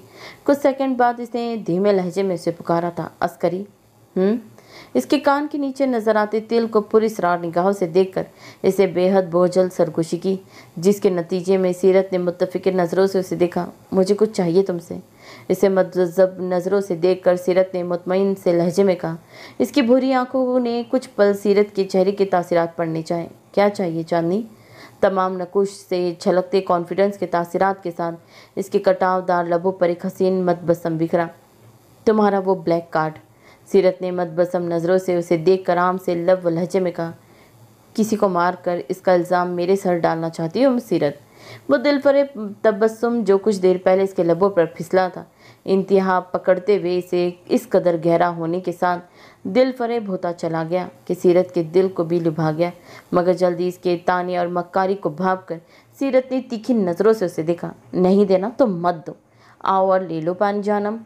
कुछ सेकंड बाद इसने धीमे लहजे में उसे पुकारा था, अस्करी। इसके कान के नीचे नजर आते तिल को पुरस्रार निगाहों से देखकर इसे बेहद बोझल सरगोशी की, जिसके नतीजे में सीरत ने मुत्तफ़िक़ नज़रों से उसे देखा। मुझे कुछ चाहिए तुमसे। इसे मज़्ज़ब नज़रों से देखकर सीरत ने मुतमईन से लहजे में कहा। इसकी भूरी आंखों ने कुछ पल सीरत के चेहरे के तासीरात पढ़ने चाहे। क्या चाहिए चांदनी? तमाम नकुश से छलकते कॉन्फिडेंस के तासीरात के साथ इसके कटावदार लबों पर एक हसीन मदबसम बिखरा। तुम्हारा वो ब्लैक कार्ड। सीरत ने मदबसम नज़रों से उसे देखकर आराम से लब व लहजे में कहा। किसी को मार कर इसका इल्ज़ाम मेरे सर डालना चाहती हो सीरत? वो दिल फरे तबस्सुम जो कुछ देर पहले इसके लबों पर फिसला था, इंतहा पकड़ते हुए इसे इस कदर गहरा होने के साथ दिल फरेब होता चला गया कि सीरत के दिल को भी लुभा गया। मगर जल्दी इसके ताने और मक्कारी को भाप कर सीरत ने तीखी नज़रों से उसे देखा। नहीं देना तो मत दो, आओ और ले लो पानी जानम।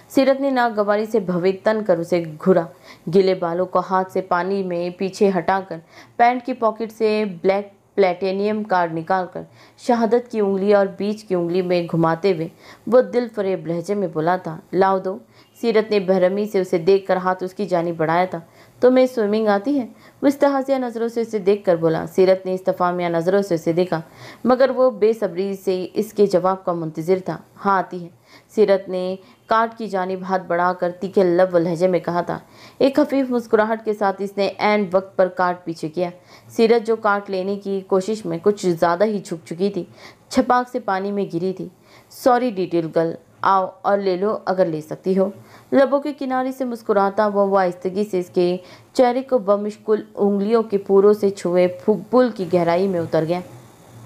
सीरत ने नागवारी से भवेत तन कर उसे घुरा। गीले बालों को हाथ से पानी में पीछे हटाकर पैंट की पॉकेट से ब्लैक प्लेटिनियम कार्ड निकालकर शहादत की उंगली और बीच की उंगली में घुमाते हुए वो दिल फरेब लहजे में बोला था, लाओ दो। सीरत ने बेरहमी से उसे देखकर हाथ उसकी जानी बढ़ाया था। तुम्हें स्विमिंग आती है? वो इस्तहाज़िया नज़रों से उसे देखकर बोला। सीरत ने इस्तफामिया नज़रों से उसे देखा, मगर वो बेसब्री से इसके जवाब का मुंतज़िर था। हाँ आती है। सीरत ने काट की जानिब हाथ बढ़ाकर तीखे लब व लहजे में कहा था। एक हफीफ मुस्कुराहट के साथ इसने ऐन वक्त पर काट पीछे किया। सीरत जो काट लेने की कोशिश में कुछ ज़्यादा ही झुक चुकी थी, छपाक से पानी में गिरी थी। सॉरी डिटेल गर्ल, आओ और ले लो अगर ले सकती हो। लबों के किनारे से मुस्कुराता वो आहिस्तगी से इसके चेहरे को बमुश्किल उंगलियों के पूरों से छुए पुल की गहराई में उतर गया।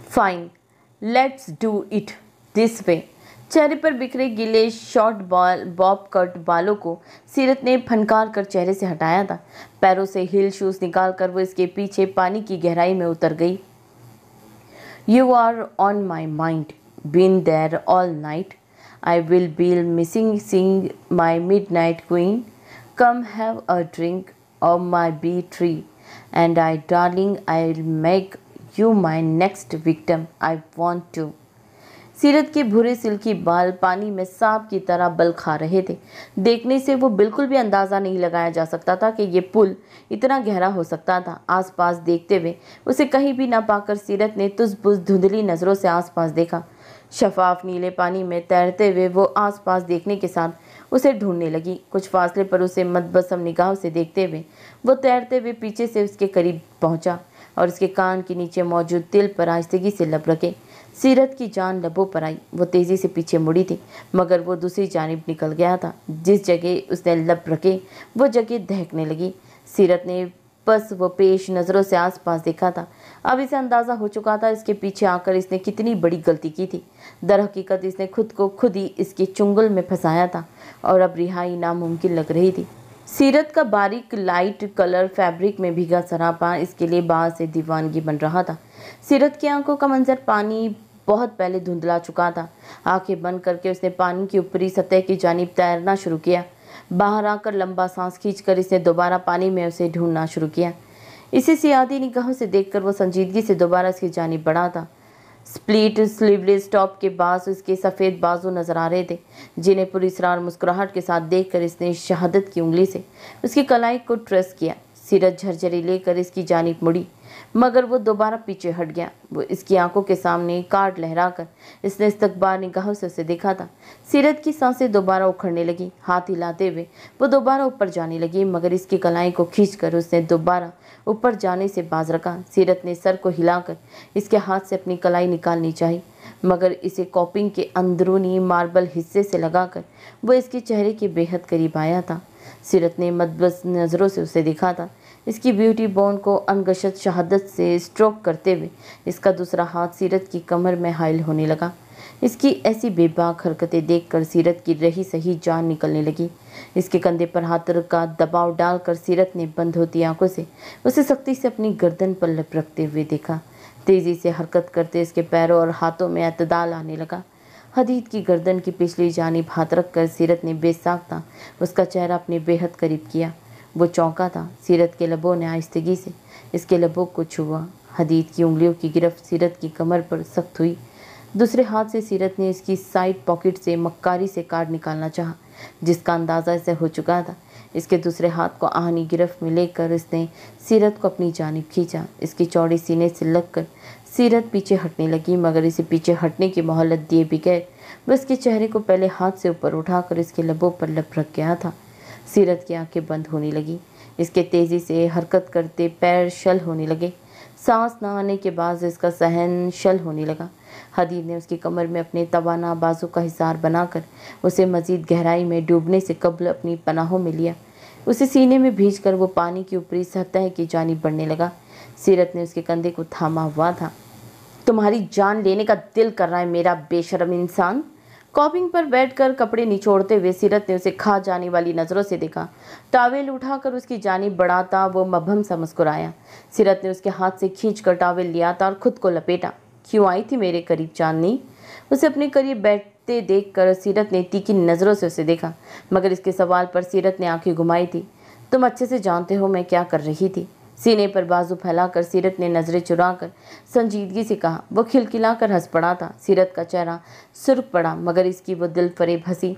Fine, let's do it this way. चेहरे पर बिखरे गीले शॉर्ट बॉब कट बालों को सीरत ने फनकार कर चेहरे से हटाया था। पैरों से हील शूज निकालकर वो इसके पीछे पानी की गहराई में उतर गई। You are on my mind, been there all night, I will be missing seeing my midnight queen. Come have a drink of my bee tree, and darling, I'll make you my next victim. I want to. सीरत के भूरे silkie बाल पानी में सांप की तरह बल खा रहे थे। देखने से वो बिल्कुल भी अंदाज़ा नहीं लगाया जा सकता था कि ये पुल इतना गहरा हो सकता था। आसपास देखते हुए उसे कहीं भी ना पाकर सीरत ने तुझ-बुझ धुंधली नज़रों से आसपास देखा। शफाफ नीले पानी में तैरते हुए वो आसपास देखने के साथ उसे ढूंढने लगी। कुछ फासले पर उसे मदबसम निगाहों से देखते हुए वो तैरते हुए पीछे से उसके करीब पहुंचा और उसके कान के नीचे मौजूद तिल पर आहिस्तगी से लब रखे। सीरत की जान लबों पर आई। वो तेज़ी से पीछे मुड़ी थी, मगर वो दूसरी जानिब निकल गया था। जिस जगह उसने लब रखे वो जगह दहकने लगी। सीरत ने बस वो पेश नज़रों से आसपास देखा था। अब इसे अंदाज़ा हो चुका था इसके पीछे आकर इसने कितनी बड़ी गलती की थी। दर हकीकत इसने खुद को खुद ही इसके चुंगल में फंसाया था और अब रिहाई नामुमकिन लग रही थी। सीरत का बारीक लाइट कलर फैब्रिक में भीगा सरापा इसके लिए बाहर से दीवानगी बन रहा था। सीरत की आंखों का मंजर पानी बहुत पहले धुंधला चुका था। आंखें बंद करके उसने पानी की ऊपरी सतह की जानिब तैरना शुरू किया। बाहर आकर लंबा सांस खींचकर इसने दोबारा पानी में उसे ढूंढना शुरू किया। इसे सियादी निगाहों से देखकर वो संजीदगी से दोबारा इसकी जानिब बढ़ा था। स्प्लिट स्लीवलेस टॉप के बाज उसके सफ़ेद बाजू नजर आ रहे थे, जिन्हें पुरस्रार मुस्कुराहट के साथ देखकर इसने शहादत की उंगली से उसकी कलाई को ट्रेस किया। सीरत झरझरी लेकर इसकी जानिब मुड़ी, मगर वो दोबारा पीछे हट गया। वो इसकी आंखों के सामने कार्ड लहराकर इसने इस्तकबार निगाहों से उसे देखा था। सीरत की सांसें दोबारा उखड़ने लगी। हाथ हिलाते हुए वो दोबारा ऊपर जाने लगी, मगर इसकी कलाई को खींचकर उसने दोबारा ऊपर जाने से बाज रखा। सीरत ने सर को हिलाकर इसके हाथ से अपनी कलाई निकालनी चाहिए, मगर इसे कॉपिंग के अंदरूनी मार्बल हिस्से से लगाकर वो इसके चेहरे के बेहद करीब आया था। सीरत ने मदबस नज़रों से उसे देखा था। इसकी ब्यूटी बोन को अनगशत शहादत से स्ट्रोक करते हुए इसका दूसरा हाथ सीरत की कमर में हाइल होने लगा। इसकी ऐसी बेबाक हरकतें देखकर सीरत की रही सही जान निकलने लगी। इसके कंधे पर हाथ का दबाव डालकर सीरत ने बंद होती आंखों से उसे सख्ती से अपनी गर्दन पर लपकते हुए देखा। तेज़ी से हरकत करते इसके पैरों और हाथों में एतदाल आने लगा। हदीद की गर्दन की पिछली जानिब हाथ रखकर सीरत ने बेसाख्ता उसका चेहरा अपने बेहद करीब किया। वो चौंका था। सीरत के लबों ने आहिस्तगी से इसके लबों को छुआ। हदीद की उंगलियों की गिरफ्त सीरत की कमर पर सख्त हुई। दूसरे हाथ से सीरत ने इसकी साइड पॉकेट से मक्कारी से कार्ड निकालना चाहा, जिसका अंदाज़ा इसे हो चुका था। इसके दूसरे हाथ को आहनी गिरफ्त में लेकर इसने सीरत को अपनी जानिब खींचा। इसकी चौड़ी सीने से लगकर सीरत पीछे हटने लगी, मगर इसे पीछे हटने की मोहलत दिए बगैर वह इसके चेहरे को पहले हाथ से ऊपर उठाकर इसके लबों पर लपक गया था। सीरत की आंखें बंद होने लगी। इसके तेज़ी से हरकत करते पैर शल होने लगे। सांस न आने के बाद इसका सहन शल होने लगा। हदीद ने उसकी कमर में अपने तवाना बाजू का हिसार बनाकर उसे मज़ीद गहराई में डूबने से कब्ल अपनी पनाहों में लिया। उसे सीने में भींचकर वो पानी की ऊपरी सतह की जानिब बढ़ने लगा। सीरत ने उसके कंधे को थामा हुआ था। तुम्हारी जान लेने का दिल कर रहा है मेरा बेशर्म इंसान। कॉपिंग पर बैठकर कपड़े निचोड़ते हुए सीरत ने उसे खा जाने वाली नज़रों से देखा। टॉवेल उठाकर उसकी जानिब बढ़ाता वो मभम सा मुस्कुराया। सीरत ने उसके हाथ से खींचकर टॉवेल लिया था और खुद को लपेटा। क्यों आई थी मेरे करीब चांदनी? उसे अपने करीब बैठते देखकर सीरत ने तीखी नज़रों से उसे देखा, मगर इसके सवाल पर सीरत ने आंखें घुमाई थी। तुम अच्छे से जानते हो मैं क्या कर रही थी। सीने पर बाजू फैलाकर सीरत ने नजरें चुराकर संजीदगी से कहा। वो खिलखिलाकर हंस पड़ा था। सीरत का चेहरा सुर्ख पड़ा, मगर इसकी वो दिल फरेब हंसी।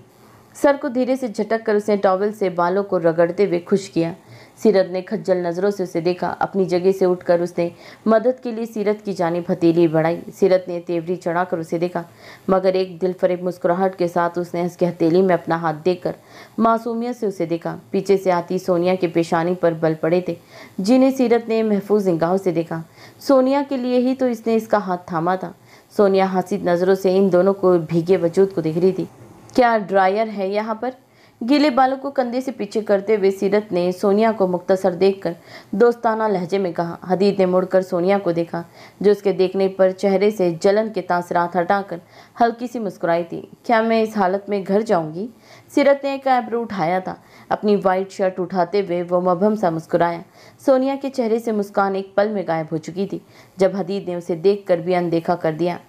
सर को धीरे से झटक कर उसने टॉवेल से बालों को रगड़ते हुए खुश किया। सीरत ने खज्जल नज़रों से उसे देखा। अपनी जगह से उठकर उसने मदद के लिए सीरत की जानिब हथेली बढ़ाई। सीरत ने तेवरी चढ़ाकर उसे देखा, मगर एक दिल फरेब मुस्कुराहट के साथ उसने हंस के हथेली में अपना हाथ देकर मासूमियत से उसे देखा। पीछे से आती सोनिया के पेशानी पर बल पड़े थे, जिन्हें सीरत ने महफूज निगाहों से देखा। सोनिया के लिए ही तो इसने इसका हाथ थामा था। सोनिया हंसी नज़रों से इन दोनों को भीगे वजूद को देख रही थी। क्या ड्रायर है यहाँ पर? गीले बालों को कंधे से पीछे करते हुए सीरत ने सोनिया को मुख्तसर देखकर दोस्ताना लहजे में कहा। हदीद ने मुड़कर सोनिया को देखा, जो उसके देखने पर चेहरे से जलन के तासरात हटाकर हल्की सी मुस्कुराई थी। क्या मैं इस हालत में घर जाऊंगी? सीरत ने एक आइब्रो उठाया था। अपनी वाइट शर्ट उठाते हुए वो मभम सा मुस्कुराया। सोनिया के चेहरे से मुस्कान एक पल में गायब हो चुकी थी, जब हदीद ने उसे देख कर भी अनदेखा कर दिया।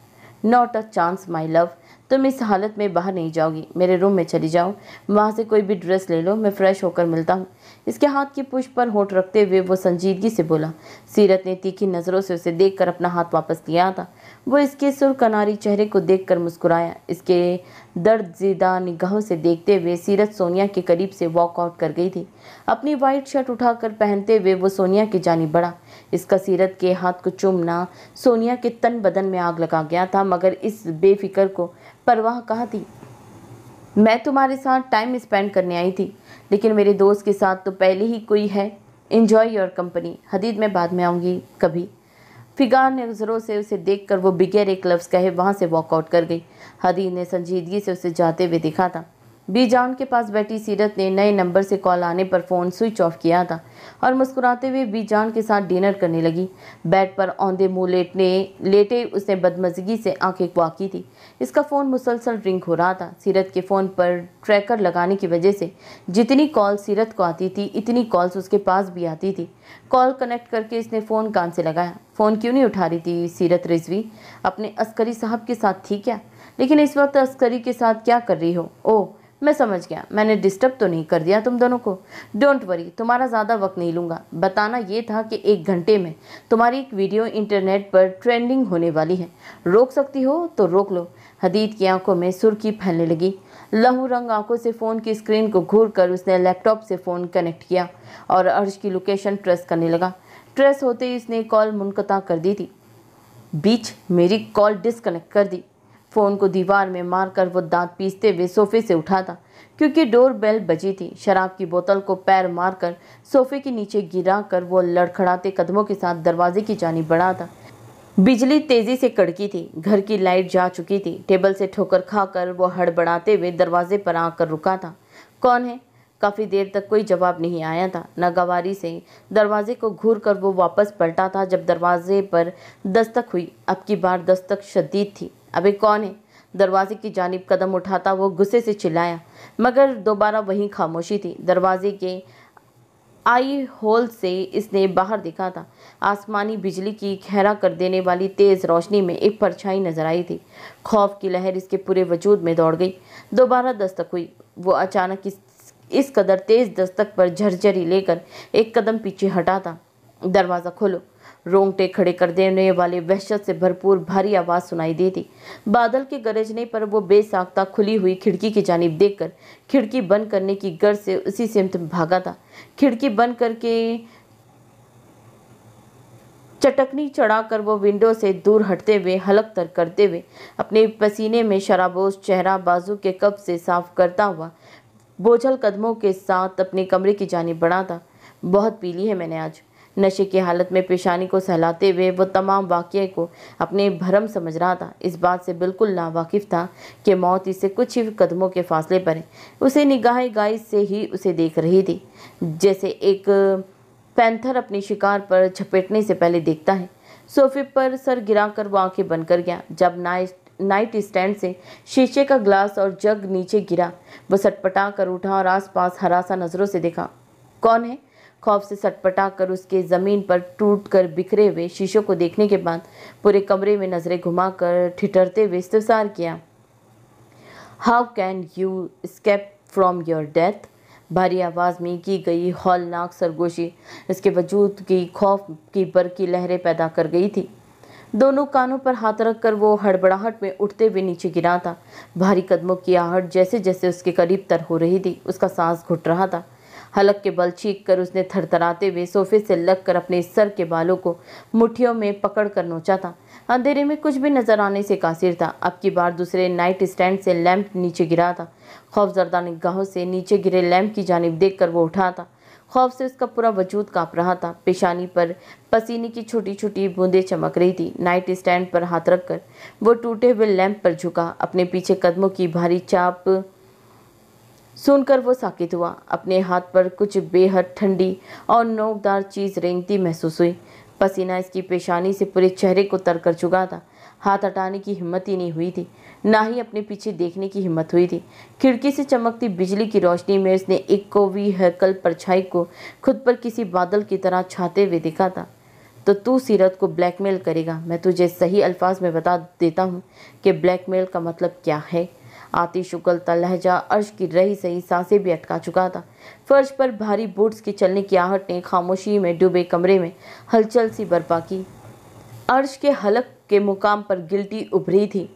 Not a chance my love, तुम इस हालत में बाहर नहीं जाओगी। मेरे रूम में चली जाओ, वहाँ से कोई भी ड्रेस ले लो, मैं फ्रेश होकर मिलता हूँ। इसके हाथ की पुश पर होंठ रखते हुए वो संजीदगी से बोला। सीरत ने तीखी नज़रों से उसे देखकर अपना हाथ वापस लिया था। वो इसके सुरकनारी चेहरे को देखकर मुस्कुराया। इसके दर्दज़िदा निगाहों से देखते हुए सीरत सोनिया के करीब से वॉकआउट कर गई थी। अपनी वाइट शर्ट उठाकर पहनते हुए वो सोनिया की जानिब बढ़ा। इसका सीरत के हाथ को चूमना सोनिया के तन बदन में आग लगा गया था, मगर इस बेफिक्र को परवाह कहाँ थी। मैं तुम्हारे साथ टाइम स्पेंड करने आई थी, लेकिन मेरे दोस्त के साथ तो पहले ही कोई है। Enjoy your company. हदीद, मैं बाद में आऊँगी कभी। फिगार नज़रों से उसे देखकर वो बिगैर एक लफ्ज़ कहे वहाँ से वॉकआउट कर गई। हदीद ने संजीदगी से उसे जाते हुए देखा था। बीजान के पास बैठी सीरत ने नए नंबर से कॉल आने पर फ़ोन स्विच ऑफ किया था और मुस्कुराते हुए बीजान के साथ डिनर करने लगी। बेड पर औंधे मुँह लेटे उसने बदमज़गी से आंखें वाकी थी। इसका फ़ोन मुसलसल रिंग हो रहा था। सीरत के फ़ोन पर ट्रैकर लगाने की वजह से जितनी कॉल सीरत को आती थी, इतनी कॉल्स उसके पास भी आती थी। कॉल कनेक्ट करके इसने फ़ोन कान से लगाया। फ़ोन क्यों नहीं उठा रही थी सीरत रिजवी? अपने अस्करी साहब के साथ थी क्या? लेकिन इस वक्त अस्करी के साथ क्या कर रही हो? ओह, मैं समझ गया, मैंने डिस्टर्ब तो नहीं कर दिया तुम दोनों को? डोंट वरी, तुम्हारा ज़्यादा वक्त नहीं लूँगा। बताना ये था कि 1 घंटे में तुम्हारी एक वीडियो इंटरनेट पर ट्रेंडिंग होने वाली है। रोक सकती हो तो रोक लो। हदीद की आंखों में सुर्खी फैलने लगी। लहू रंग आंखों से फ़ोन की स्क्रीन को घूर कर उसने लैपटॉप से फ़ोन कनेक्ट किया और अर्श की लोकेशन ट्रेस करने लगा। ट्रेस होते ही इसने कॉल मुनक़ता कर दी थी। बीच मेरी कॉल डिस्कनेक्ट कर दी। फ़ोन को दीवार में मारकर वो दांत पीसते हुए सोफे से उठा था, क्योंकि डोर बेल बजी थी। शराब की बोतल को पैर मारकर सोफे के नीचे गिरा कर वो लड़खड़ाते कदमों के साथ दरवाजे की जानिब बढ़ा था। बिजली तेजी से कड़की थी। घर की लाइट जा चुकी थी। टेबल से ठोकर खाकर वो हड़बड़ाते हुए दरवाजे पर आकर रुका था। कौन है? काफ़ी देर तक कोई जवाब नहीं आया था। नागवारी से दरवाजे को घूर कर वो वापस पलटा था जब दरवाजे पर दस्तक हुई। अब की बार दस्तक शदीद थी। अबे कौन है? दरवाजे की जानिब कदम उठाता वो गुस्से से चिल्लाया, मगर दोबारा वहीं खामोशी थी। दरवाजे के आई होल से इसने बाहर देखा था। आसमानी बिजली की खैरा कर देने वाली तेज़ रोशनी में एक परछाई नजर आई थी। खौफ की लहर इसके पूरे वजूद में दौड़ गई। दोबारा दस्तक हुई। वो अचानक इस कदर तेज़ दस्तक पर झरझरी लेकर एक कदम पीछे हटा था। दरवाज़ा खोलो। रोंगटे खड़े कर देने वाले वहशत से भरपूर भारी आवाज़ सुनाई दी थी। बादल के गरजने पर वो बेसाख्ता खुली हुई खिड़की की जानिब देखकर खिड़की बंद करने की गर्ज से उसी सिमत भागा था। खिड़की बंद करके चटकनी चढ़ाकर वो विंडो से दूर हटते हुए हलक तर करते हुए अपने पसीने में शराबोश चेहरा बाजू के कप से साफ करता हुआ बोझल कदमों के साथ अपने कमरे की जानिब बढ़ा था। बहुत पी ली है मैंने आज। नशे की हालत में पेशानी को सहलाते हुए वो तमाम वाक़ये को अपने भरम समझ रहा था। इस बात से बिल्कुल नावाकिफ़ था कि मौत इससे कुछ ही कदमों के फासले पर है। उसे निगाह गाइस से ही उसे देख रही थी, जैसे एक पैंथर अपने शिकार पर झपेटने से पहले देखता है। सोफे पर सर गिराकर वो आंखें बंद कर गया। जब नाइट स्टैंड से शीशे का ग्लास और जग नीचे गिरा, वो सटपटा कर उठा और आसपास हरासा नजरों से देखा। कौन है? खौफ से सटपटा कर उसके ज़मीन पर टूट कर बिखरे हुए शीशों को देखने के बाद पूरे कमरे में नजरें घुमाकर ठिठुरते हुए इस्तफसार किया। How can you escape from your death? भारी आवाज़ में की गई हौलनाक सरगोशी इसके वजूद की खौफ की बरकी लहरें पैदा कर गई थी। दोनों कानों पर हाथ रखकर वो हड़बड़ाहट में उठते हुए नीचे गिरा था। भारी कदमों की आहट जैसे जैसे उसके करीब तर हो रही थी, उसका सांस घुट रहा था। हलक के बल चीख कर उसने थरथराते हुए सोफे से लगकर अपने सर के बालों को मुट्ठियों में पकड़ कर नोचा था। अंधेरे में कुछ भी नजर आने से कासिर था। अब की बार दूसरे नाइट स्टैंड से लैंप नीचे गिरा था। खौफजदा निगाहों से नीचे गिरे लैंप की जानिब देखकर वो उठा था। खौफ से उसका पूरा वजूद कांप रहा था। पेशानी पर पसीने की छोटी छोटी बूंदें चमक रही थी। नाइट स्टैंड पर हाथ रखकर वो टूटे हुए लैंप पर झुका। अपने पीछे कदमों की भारी चाप सुनकर वो साकित हुआ। अपने हाथ पर कुछ बेहद ठंडी और नोकदार चीज़ रेंगती महसूस हुई। पसीना इसकी पेशानी से पूरे चेहरे को तर कर चुका था। हाथ हटाने की हिम्मत ही नहीं हुई थी, ना ही अपने पीछे देखने की हिम्मत हुई थी। खिड़की से चमकती बिजली की रोशनी में उसने एक कोवी हैकल परछाई को खुद पर किसी बादल की तरह छाते हुए देखा था। तो तू सीरत को ब्लैकमेल करेगा? मैं तुझे सही अल्फाज में बता देता हूँ कि ब्लैकमेल का मतलब क्या है। आतिश उगलता लहजा अर्श की रही सही सांसें भी अटका चुका था। फर्श पर भारी बूट्स के चलने की आहट ने खामोशी में डूबे कमरे में हलचल सी बर्पा की। अर्श के हलक के मुकाम पर गिल्टी उभरी थी।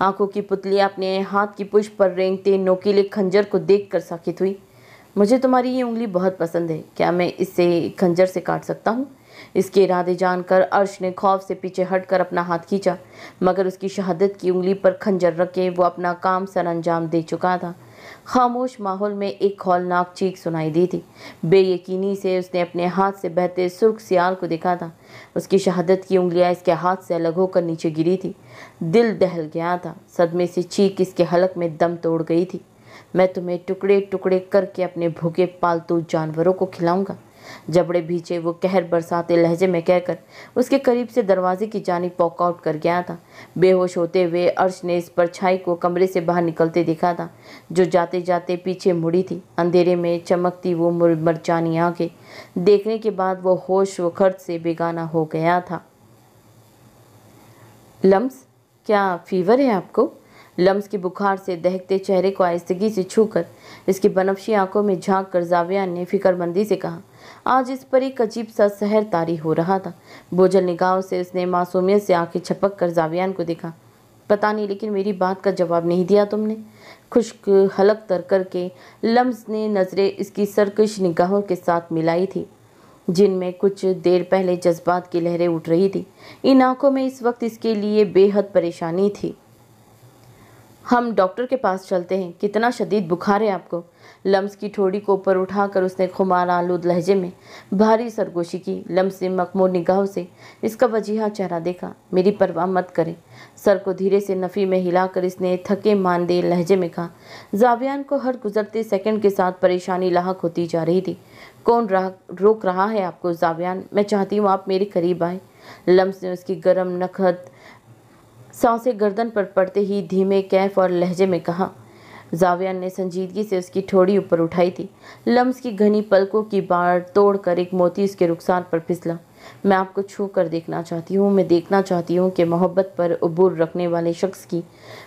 आंखों की पुतलियां अपने हाथ की पुष्प पर रेंगते नोकीले खंजर को देखकर साकित हुई। मुझे तुम्हारी ये उंगली बहुत पसंद है, क्या मैं इसे खंजर से काट सकता हूँ? इसके इरादे जानकर अर्श ने खौफ से पीछे हटकर अपना हाथ खींचा, मगर उसकी शहादत की उंगली पर खंजर रखे वो अपना काम सरअंजाम दे चुका था। खामोश माहौल में एक हौलनाक चीख सुनाई दी थी। बेयकीनी से उसने अपने हाथ से बहते सुर्ख सियाल को देखा था। उसकी शहादत की उंगलियां इसके हाथ से अलग होकर नीचे गिरी थी। दिल दहल गया था। सदमे से चीख इसके हलक में दम तोड़ गई थी। मैं तुम्हें टुकड़े टुकड़े करके अपने भूखे पालतू जानवरों को खिलाऊंगा। जबड़े भीचे वो कहर बरसाते लहजे में कहकर उसके करीब से दरवाजे की जानिब वॉकआउट कर गया था। बेहोश होते हुए अर्श ने इस परछाई को कमरे से बाहर निकलते देखा था, जो जाते जाते पीछे मुड़ी थी। अंधेरे में चमकती वो मरचानी आंखें देखने के बाद वो होश व खर्च से बेगाना हो गया था। लम्स, क्या फीवर है आपको? लम्स के बुखार से दहकते चेहरे को आहिस्तगी से छूकर इसकी बनफशी आंखों में झांक कर जावियान ने फिक्रमंदी से कहा। आज इस पर एक अजीब सा सहर तारी हो रहा था। बोझल निगाहों से उसने मासूमियत से आंखें छपक कर जावियान को देखा। पता नहीं, लेकिन मेरी बात का जवाब नहीं दिया तुमने। खुश्क हलक तर करके लम्स ने नज़रें इसकी सरकश निगाहों के साथ मिलाई थी, जिनमें कुछ देर पहले जज्बात की लहरें उठ रही थी। इन आंखों में इस वक्त इसके लिए बेहद परेशानी थी। हम डॉक्टर के पास चलते हैं। कितना शदीद बुखार है आपको? लम्स की ठोड़ी को ऊपर उठाकर उसने खुमार आलूद लहजे में भारी सरगोशी की। लम्स ने मखमूर निगाहों से इसका वजीहा चेहरा देखा। मेरी परवाह मत करें। सर को धीरे से नफ़ी में हिलाकर इसने थके मानदे लहजे में कहा। जावियान को हर गुजरते सेकंड के साथ परेशानी लाहक होती जा रही थी। कौन रोक रहा है आपको जावियान? मैं चाहती हूँ आप मेरे करीब आए। लम्स ने उसकी गर्म नखत सांसें गर्दन पर पड़ते ही धीमे कैफ और लहजे में कहा। जावियान ने संजीदगी से उसकी ठोड़ी ऊपर उठाई थी। लम्स की घनी पलकों की बाड़ तोड़कर एक मोती उसके रुखसार पर फिसला। मैं आपको छू कर देखना चाहती हूँ। मैं देखना चाहती हूँ कि मोहब्बत पर उबूर रखने वाले शख्स की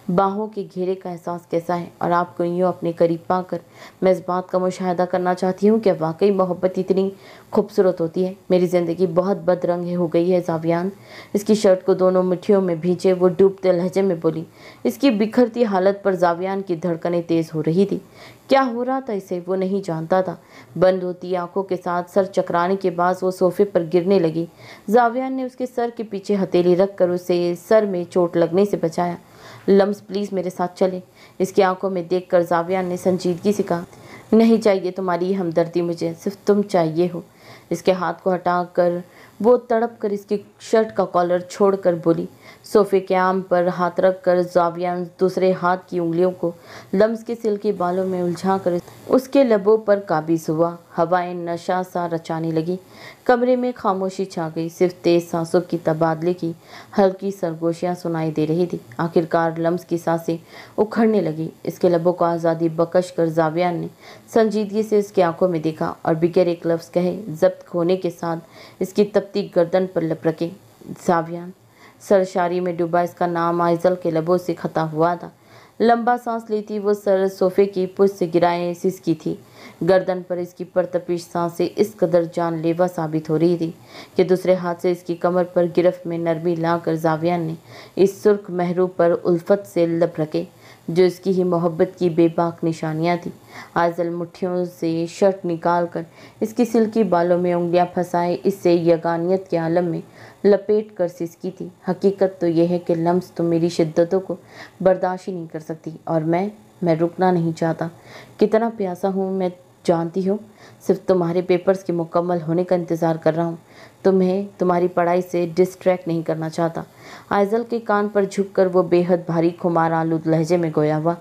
बाहों के घेरे का एहसास कैसा है, और आपको यूँ अपने करीब पाकर मैं इस बात का मुशाहिदा करना चाहती हूँ कि वाकई मोहब्बत इतनी खूबसूरत होती है। मेरी ज़िंदगी बहुत बदरंग हो गई है जावियान। इसकी शर्ट को दोनों मुट्ठियों में भींचे वो डूबते लहजे में बोली। इसकी बिखरती हालत पर जावियान की धड़कनें तेज़ हो रही थी। क्या हो रहा था इसे वो नहीं जानता था। बंद होती आंखों के साथ सर चकराने के बाद वो सोफे पर गिरने लगी। जावियान ने उसके सर के पीछे हथेली रखकर उसे सर में चोट लगने से बचाया। लम्स, प्लीज़ मेरे साथ चले। इसकी आंखों में देखकर जावियान ने संजीदगी से कहा। नहीं चाहिए तुम्हारी हमदर्दी, मुझे सिर्फ तुम चाहिए हो। इसके हाथ को हटाकर वो तड़प कर इसकी शर्ट का कॉलर छोड़कर बोली। सोफे के आम पर हाथ रख कर जावियान दूसरे हाथ की उंगलियों को लम्स के सिल के बालों में उलझा कर उसके लबों पर काबिज हुआ। हवाएं नशा सा रचाने लगी। कमरे में खामोशी छा गई। सिर्फ तेज सांसों की तबादले की हल्की सरगोशियां सुनाई दे रही थी। आखिरकार लम्स की सांसें उखड़ने लगी। इसके लबों को आज़ादी बख्श कर जावियान ने संजीदगी से इसकी आंखों में देखा और बिगैर एक लफ्ज़ कहे जब्त होने के साथ इसकी तपती गर्दन पर लपके। जावियान सरशारी में डूबा इसका नाम आइजल के लबों से खता हुआ था। लंबा सांस लेती वो सर सोफे की पुश से गिराए सिसकी थी। गर्दन पर इसकी परतपिश सांसें इस कदर जानलेवा साबित हो रही थी कि दूसरे हाथ से इसकी कमर पर गिरफ्त में नरमी लाकर जावियान ने इस सुर्ख महरू पर उल्फत से लब रखे जो इसकी ही मोहब्बत की बेबाक निशानियां थी। आइजल मुट्ठियों से शर्ट निकाल कर इसकी सिल्की बालों में उंगलियां फंसाए इससे यगानियत के आलम में लपेट कर सिसकी थी। हकीकत तो यह है कि लम्स तो मेरी शिद्दतों को बर्दाश्त ही नहीं कर सकती और मैं रुकना नहीं चाहता। कितना प्यासा हूँ मैं जानती हो। सिर्फ तुम्हारे पेपर्स के मुकम्मल होने का इंतज़ार कर रहा हूँ। तुम्हें तुम्हारी पढ़ाई से डिस्ट्रैक्ट नहीं करना चाहता। आइजल के कान पर झुककर वो बेहद भारी खुमार आलूद लहजे में गोया हुआ।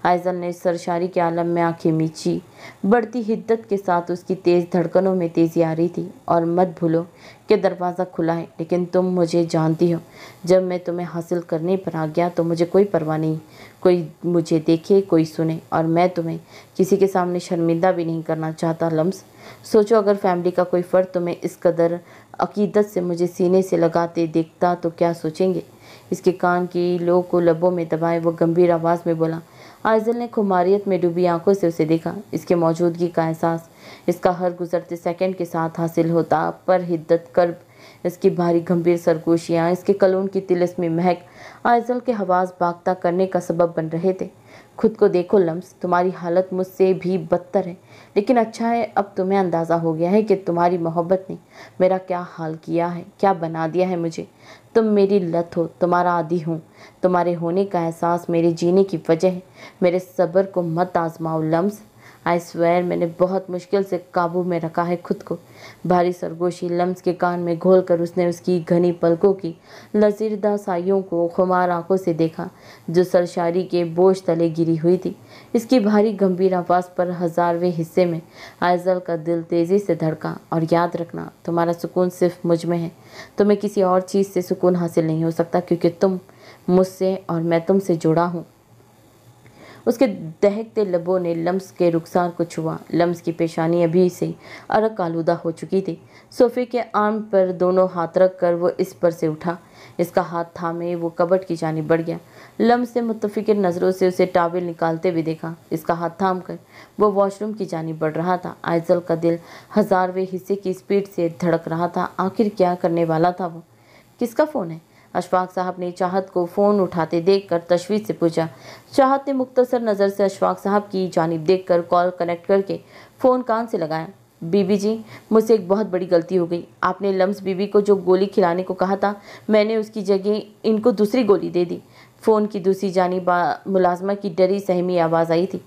आइजल ने सरशारी के आलम में आंखें मीची। बढ़ती हिद्दत के साथ उसकी तेज़ धड़कनों में तेज़ी आ रही थी। और मत भूलो कि दरवाज़ा खुला है, लेकिन तुम मुझे जानती हो। जब मैं तुम्हें हासिल करने पर आ गया तो मुझे कोई परवाह नहीं। कोई मुझे देखे, कोई सुने, और मैं तुम्हें किसी के सामने शर्मिंदा भी नहीं करना चाहता। लम्स सोचो, अगर फैमिली का कोई फ़र्द तुम्हें इस कदर अकीदत से मुझे सीने से लगाते देखता तो क्या सोचेंगे। इसके कान की लो को लबों में दबाए वो गंभीर आवाज़ में बोला। आइजल ने खुमारियत में डूबी आंखों से उसे देखा। इसके मौजूदगी का एहसास इसका हर गुजरते सेकंड के साथ हासिल होता। पर हिद्दत, कर्ब, इसकी भारी गंभीर सरगोशियाँ, इसके कलून की तिलस्मी महक आइजल के हवास बागता करने का सबब बन रहे थे। खुद को देखो लम्स, तुम्हारी हालत मुझसे भी बदतर है, लेकिन अच्छा है अब तुम्हें अंदाज़ा हो गया है कि तुम्हारी मोहब्बत ने मेरा क्या हाल किया है, क्या बना दिया है मुझे। तुम मेरी लत हो, तुम्हारा आदी हूँ। तुम्हारे होने का एहसास मेरे जीने की वजह है। मेरे सब्र को मत आजमाओ लम्स। आई स्वेयर, मैंने बहुत मुश्किल से काबू में रखा है खुद को। भारी सरगोशी लम्स के कान में घोलकर उसने उसकी घनी पलकों की लजीरदा साइयों को खुमार आंखों से देखा जो सरशारी के बोझ तले गिरी हुई थी। इसकी भारी गंभीर आवाज़ पर हज़ारवें हिस्से में आइजल का दिल तेज़ी से धड़का। और याद रखना, तुम्हारा सुकून सिर्फ मुझ में है। तुम्हें किसी और चीज़ से सुकून हासिल नहीं हो सकता, क्योंकि तुम मुझसे और मैं तुमसे जुड़ा हूँ। उसके दहकते लबों ने लम्स के रुखसार को छुआ। लम्स की पेशानी अभी से अरक आलूदा हो चुकी थी। सोफे के आर्म पर दोनों हाथ रख कर वो इस पर से उठा। इसका हाथ थामे वो कबट की जानिब बढ़ गया। लम्स ने मुत्तफ़िक़िर नज़रों से उसे टॉवेल निकालते हुए देखा। इसका हाथ थाम कर वो वॉशरूम की जानिब बढ़ रहा था। आइजल का दिल हज़ारवें हिस्से की स्पीड से धड़क रहा था। आखिर क्या करने वाला था वो? किसका फ़ोन है? अशफाक साहब ने चाहत को फ़ोन उठाते देखकर तशवीश से पूछा। चाहत ने मुख्तसर नज़र से अशफाक साहब की जानिब देखकर कॉल कनेक्ट करके फ़ोन कान से लगाया। बीबी जी, मुझसे एक बहुत बड़ी गलती हो गई। आपने लम्स बीबी को जो गोली खिलाने को कहा था, मैंने उसकी जगह इनको दूसरी गोली दे दी। फ़ोन की दूसरी जानिब मुलाजमा की डरी सहमी आवाज़ आई थी।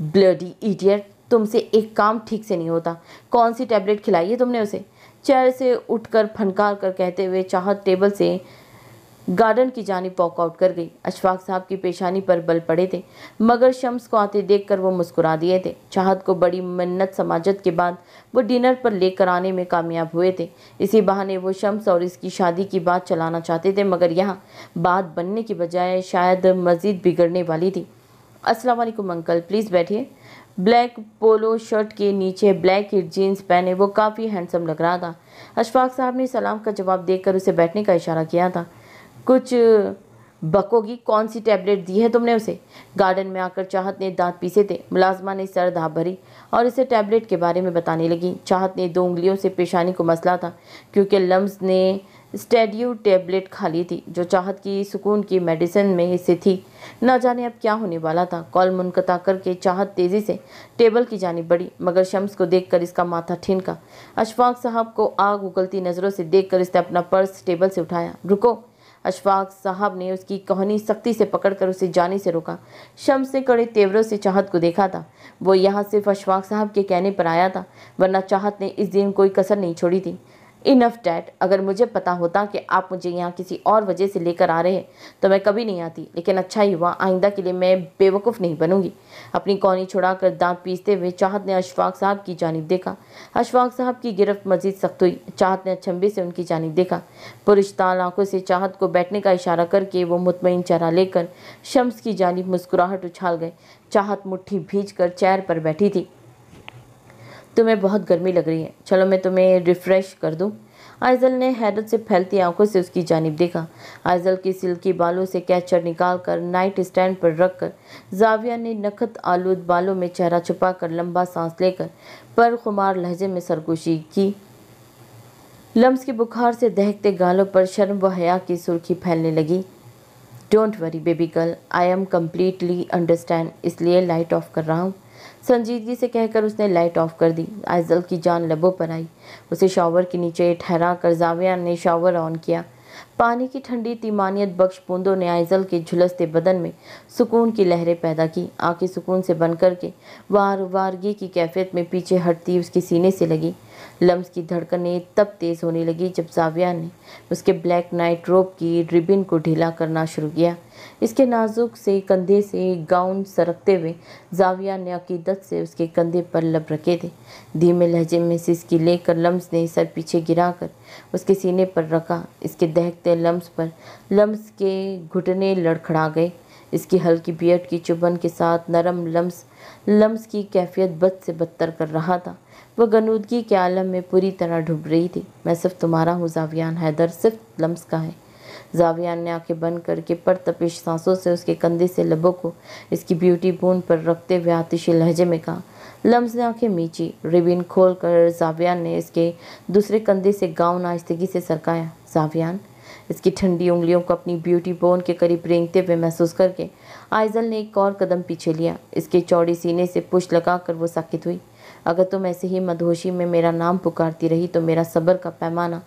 ब्लडी इडियट, तुमसे एक काम ठीक से नहीं होता। कौन सी टैबलेट खिलाई है तुमने उसे? चेयर से उठकर फनकार कर कहते हुए चाहत टेबल से गार्डन की जानिब वॉकआउट कर गई। अशफाक साहब की पेशानी पर बल पड़े थे, मगर शम्स को आते देखकर वो मुस्कुरा दिए थे। चाहत को बड़ी मिन्नत समाजत के बाद वो डिनर पर लेकर आने में कामयाब हुए थे। इसी बहाने वो शम्स और इसकी शादी की बात चलाना चाहते थे, मगर यहाँ बात बनने की बजाय शायद मज़ीद बिगड़ने वाली थी। अस्सलाम वालेकुम अंकल, प्लीज़ बैठिए। ब्लैक पोलो शर्ट के नीचे ब्लैक हिट जीन्स पहने वो काफ़ी हैंडसम लग रहा था। अशफाक साहब ने सलाम का जवाब देकर उसे बैठने का इशारा किया था। कुछ बकोगी? कौन सी टैबलेट दी है तुमने उसे? गार्डन में आकर चाहत ने दांत पीसे थे। मुलाजमा ने सर धा भरी और इसे टैबलेट के बारे में बताने लगी। चाहत ने 2 उंगलियों से पेशानी को मसला था, क्योंकि लम्स ने स्टेडियो टैबलेट खा ली थी जो चाहत की सुकून की मेडिसिन में से थी। न जाने अब क्या होने वाला था। कॉल मुनक़ता करके चाहत तेज़ी से टेबल की जानिब बढ़ी, मगर शम्स को देखकर इसका माथा ठिनका। अशफाक साहब को आग उगलती नज़रों से देखकर इसने अपना पर्स टेबल से उठाया। रुको! अशफाक साहब ने उसकी कहनी सख्ती से पकड़कर उसे जाने से रोका। शम्स ने कड़े तेवरों से चाहत को देखा था। वो यहाँ सिर्फ अशफाक साहब के कहने पर आया था, वरना चाहत ने इस दिन कोई कसर नहीं छोड़ी थी। इनफ डैड, अगर मुझे पता होता कि आप मुझे यहाँ किसी और वजह से लेकर आ रहे हैं तो मैं कभी नहीं आती, लेकिन अच्छा ही हुआ, आइंदा के लिए मैं बेवकूफ़ नहीं बनूंगी। अपनी कौनी छुड़ाकर दांत पीसते हुए चाहत ने अशफाक साहब की जानिब देखा। अशफाक साहब की गिरफ्त मजीद सख्त हुई। चाहत ने अचंभे से उनकी जानिब देखा। पुरस्ताल आंखों से चाहत को बैठने का इशारा करके वो मुतमईन चेहरा लेकर शम्स की जानिब मुस्कुराहट उछाल गए। चाहत मुट्ठी भींच कर चेयर पर बैठी थी। तुम्हें बहुत गर्मी लग रही है, चलो मैं तुम्हें रिफ़्रेश कर दूं। आइजल ने हैरत से फैलती आंखों से उसकी जानिब देखा। आइजल की सिल्की बालों से कैचर निकालकर नाइट स्टैंड पर रखकर जाविया ने नखत आलूद बालों में चेहरा छुपाकर लंबा सांस लेकर पर खुमार लहजे में सरगोशी की। लम्स के बुखार से दहकते गालों पर शर्म व हया की सुर्खी फैलने लगी। Don't worry baby girl, I am completely understand, इसलिए लाइट ऑफ कर रहा हूँ। संजीदगी से कहकर उसने लाइट ऑफ कर दी। आइजल की जान लबों पर आई। उसे शॉवर के नीचे ठहरा कर जाविया ने शॉवर ऑन किया। पानी की ठंडी तीमानियत बख्श बूंदों ने आइजल के झुलसते बदन में सुकून की लहरें पैदा की। आंखें सुकून से बंद करके वारगी की कैफियत में पीछे हटती उसके सीने से लगी। लम्स की धड़कनें तब तेज़ होने लगी जब जाविया ने उसके ब्लैक नाइट रोब की रिबिन को ढीला करना शुरू किया। इसके नाजुक से कंधे से गाउन सरकते हुए जाविया ने अकीदत से उसके कंधे पर लब रखे थे। धीमे लहजे में सिसकी लेकर लम्स ने सर पीछे गिराकर उसके सीने पर रखा। इसके दहकते लम्स पर लम्स के घुटने लड़खड़ा गए। इसकी हल्की बियर्ड की चुभन के साथ नरम लम्स की कैफियत बद से बदतर कर रहा था। वह गनूदगी के आलम में पूरी तरह डूब रही थी। मैं सिर्फ तुम्हारा हूँ जावियान हैदर, सिर्फ लम्स का है। जावियान ने आंखें बंद करके परतपिश सांसों से उसके कंधे से लबों को इसकी ब्यूटी बूंद पर रखते हुए आतिशी लहजे में कहा। लम्स ने आंखें मींची। रिबिन खोल कर जावियान ने इसके दूसरे कंधे से गाउन आहिस्तगी से सरकाया। जावियान, इसकी ठंडी उंगलियों को अपनी ब्यूटी बोन के करीब रेंगते हुए महसूस करके आइजल ने एक और कदम पीछे लिया। इसके चौड़ी सीने से पुश लगाकर वो साकित हुई। अगर तुम ऐसे ही मदहोशी में मेरा नाम पुकारती रही तो मेरा सब्र का पैमाना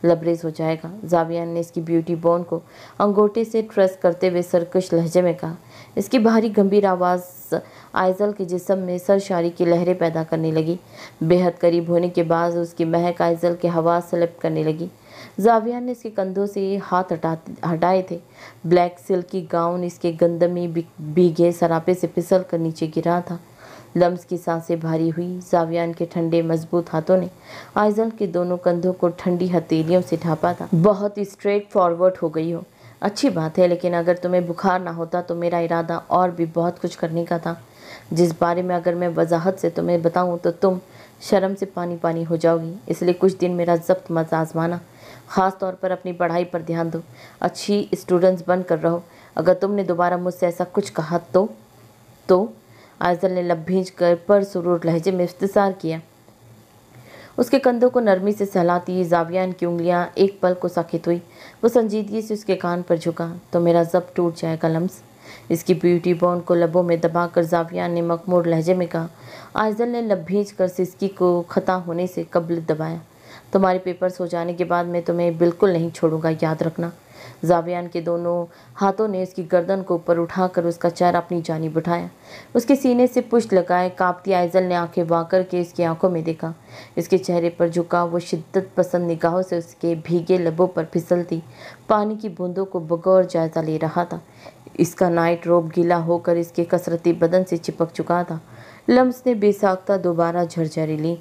लबरेज हो जाएगा। जावियान ने इसकी ब्यूटी बोन को अंगूठे से ट्रेस करते हुए सरकश लहजे में कहा। इसकी भारी गंभीर आवाज़ आइजल के जिस्म में सरशारी की लहरें पैदा करने लगी। बेहद करीब होने के बाद उसकी महक आइजल के हवा सलब करने लगी। जावियान ने इसके कंधों से हाथ हटाए थे। ब्लैक सिल्क की गाउन इसके गंदमी भीगे सरापे से फिसल कर नीचे गिरा था। लम्स की सांसें भारी हुई। जावियान के ठंडे मजबूत हाथों ने आइजल के दोनों कंधों को ठंडी हथेलियों से ढांपा था। बहुत स्ट्रेट फॉरवर्ड हो गई हो, अच्छी बात है, लेकिन अगर तुम्हें बुखार ना होता तो मेरा इरादा और भी बहुत कुछ करने का था, जिस बारे में अगर मैं वजाहत से तुम्हें बताऊं तो तुम शर्म से पानी पानी हो जाओगी। इसलिए कुछ दिन मेरा जब्त मत आजमाना। ख़ास तौर पर अपनी पढ़ाई पर ध्यान दो, अच्छी स्टूडेंट्स बन कर रहो। अगर तुमने दोबारा मुझसे ऐसा कुछ कहा तो आइजल ने लब भींच कर परसुरूर लहजे में इख्तिसार किया। उसके कंधों को नरमी से सहलाती जावियान की उंगलियां एक पल को साकित हुई। वो संजीदगी से उसके कान पर झुका। तो मेरा जब्त टूट जाएगा लम्स। इसकी ब्यूटी बॉन को लबों में दबाकर जावियान ने मखमूर लहजे में कहा। आइजल ने लब भींच कर सिसकी को खता होने से कब्ल दबाया। तुम्हारे पेपर्स हो जाने के बाद मैं तुम्हें बिल्कुल नहीं छोड़ूंगा, याद रखना। जावियान के दोनों हाथों ने उसकी गर्दन को ऊपर उठाकर उसका चेहरा अपनी जानिब उठाया। उसके सीने से पुष्ट लगाए कांपती आइजल ने आंखें वार करके इसकी आंखों में देखा। इसके चेहरे पर झुका वो शिद्दत पसंद निगाहों से उसके भीगे लबों पर फिसलती पानी की बूंदों को बगौर जायजा ले रहा था। इसका नाइट रोब गीला होकर इसके कसरती बदन से चिपक चुका था। लम्स ने बेसाख्ता दोबारा झरझरी ली।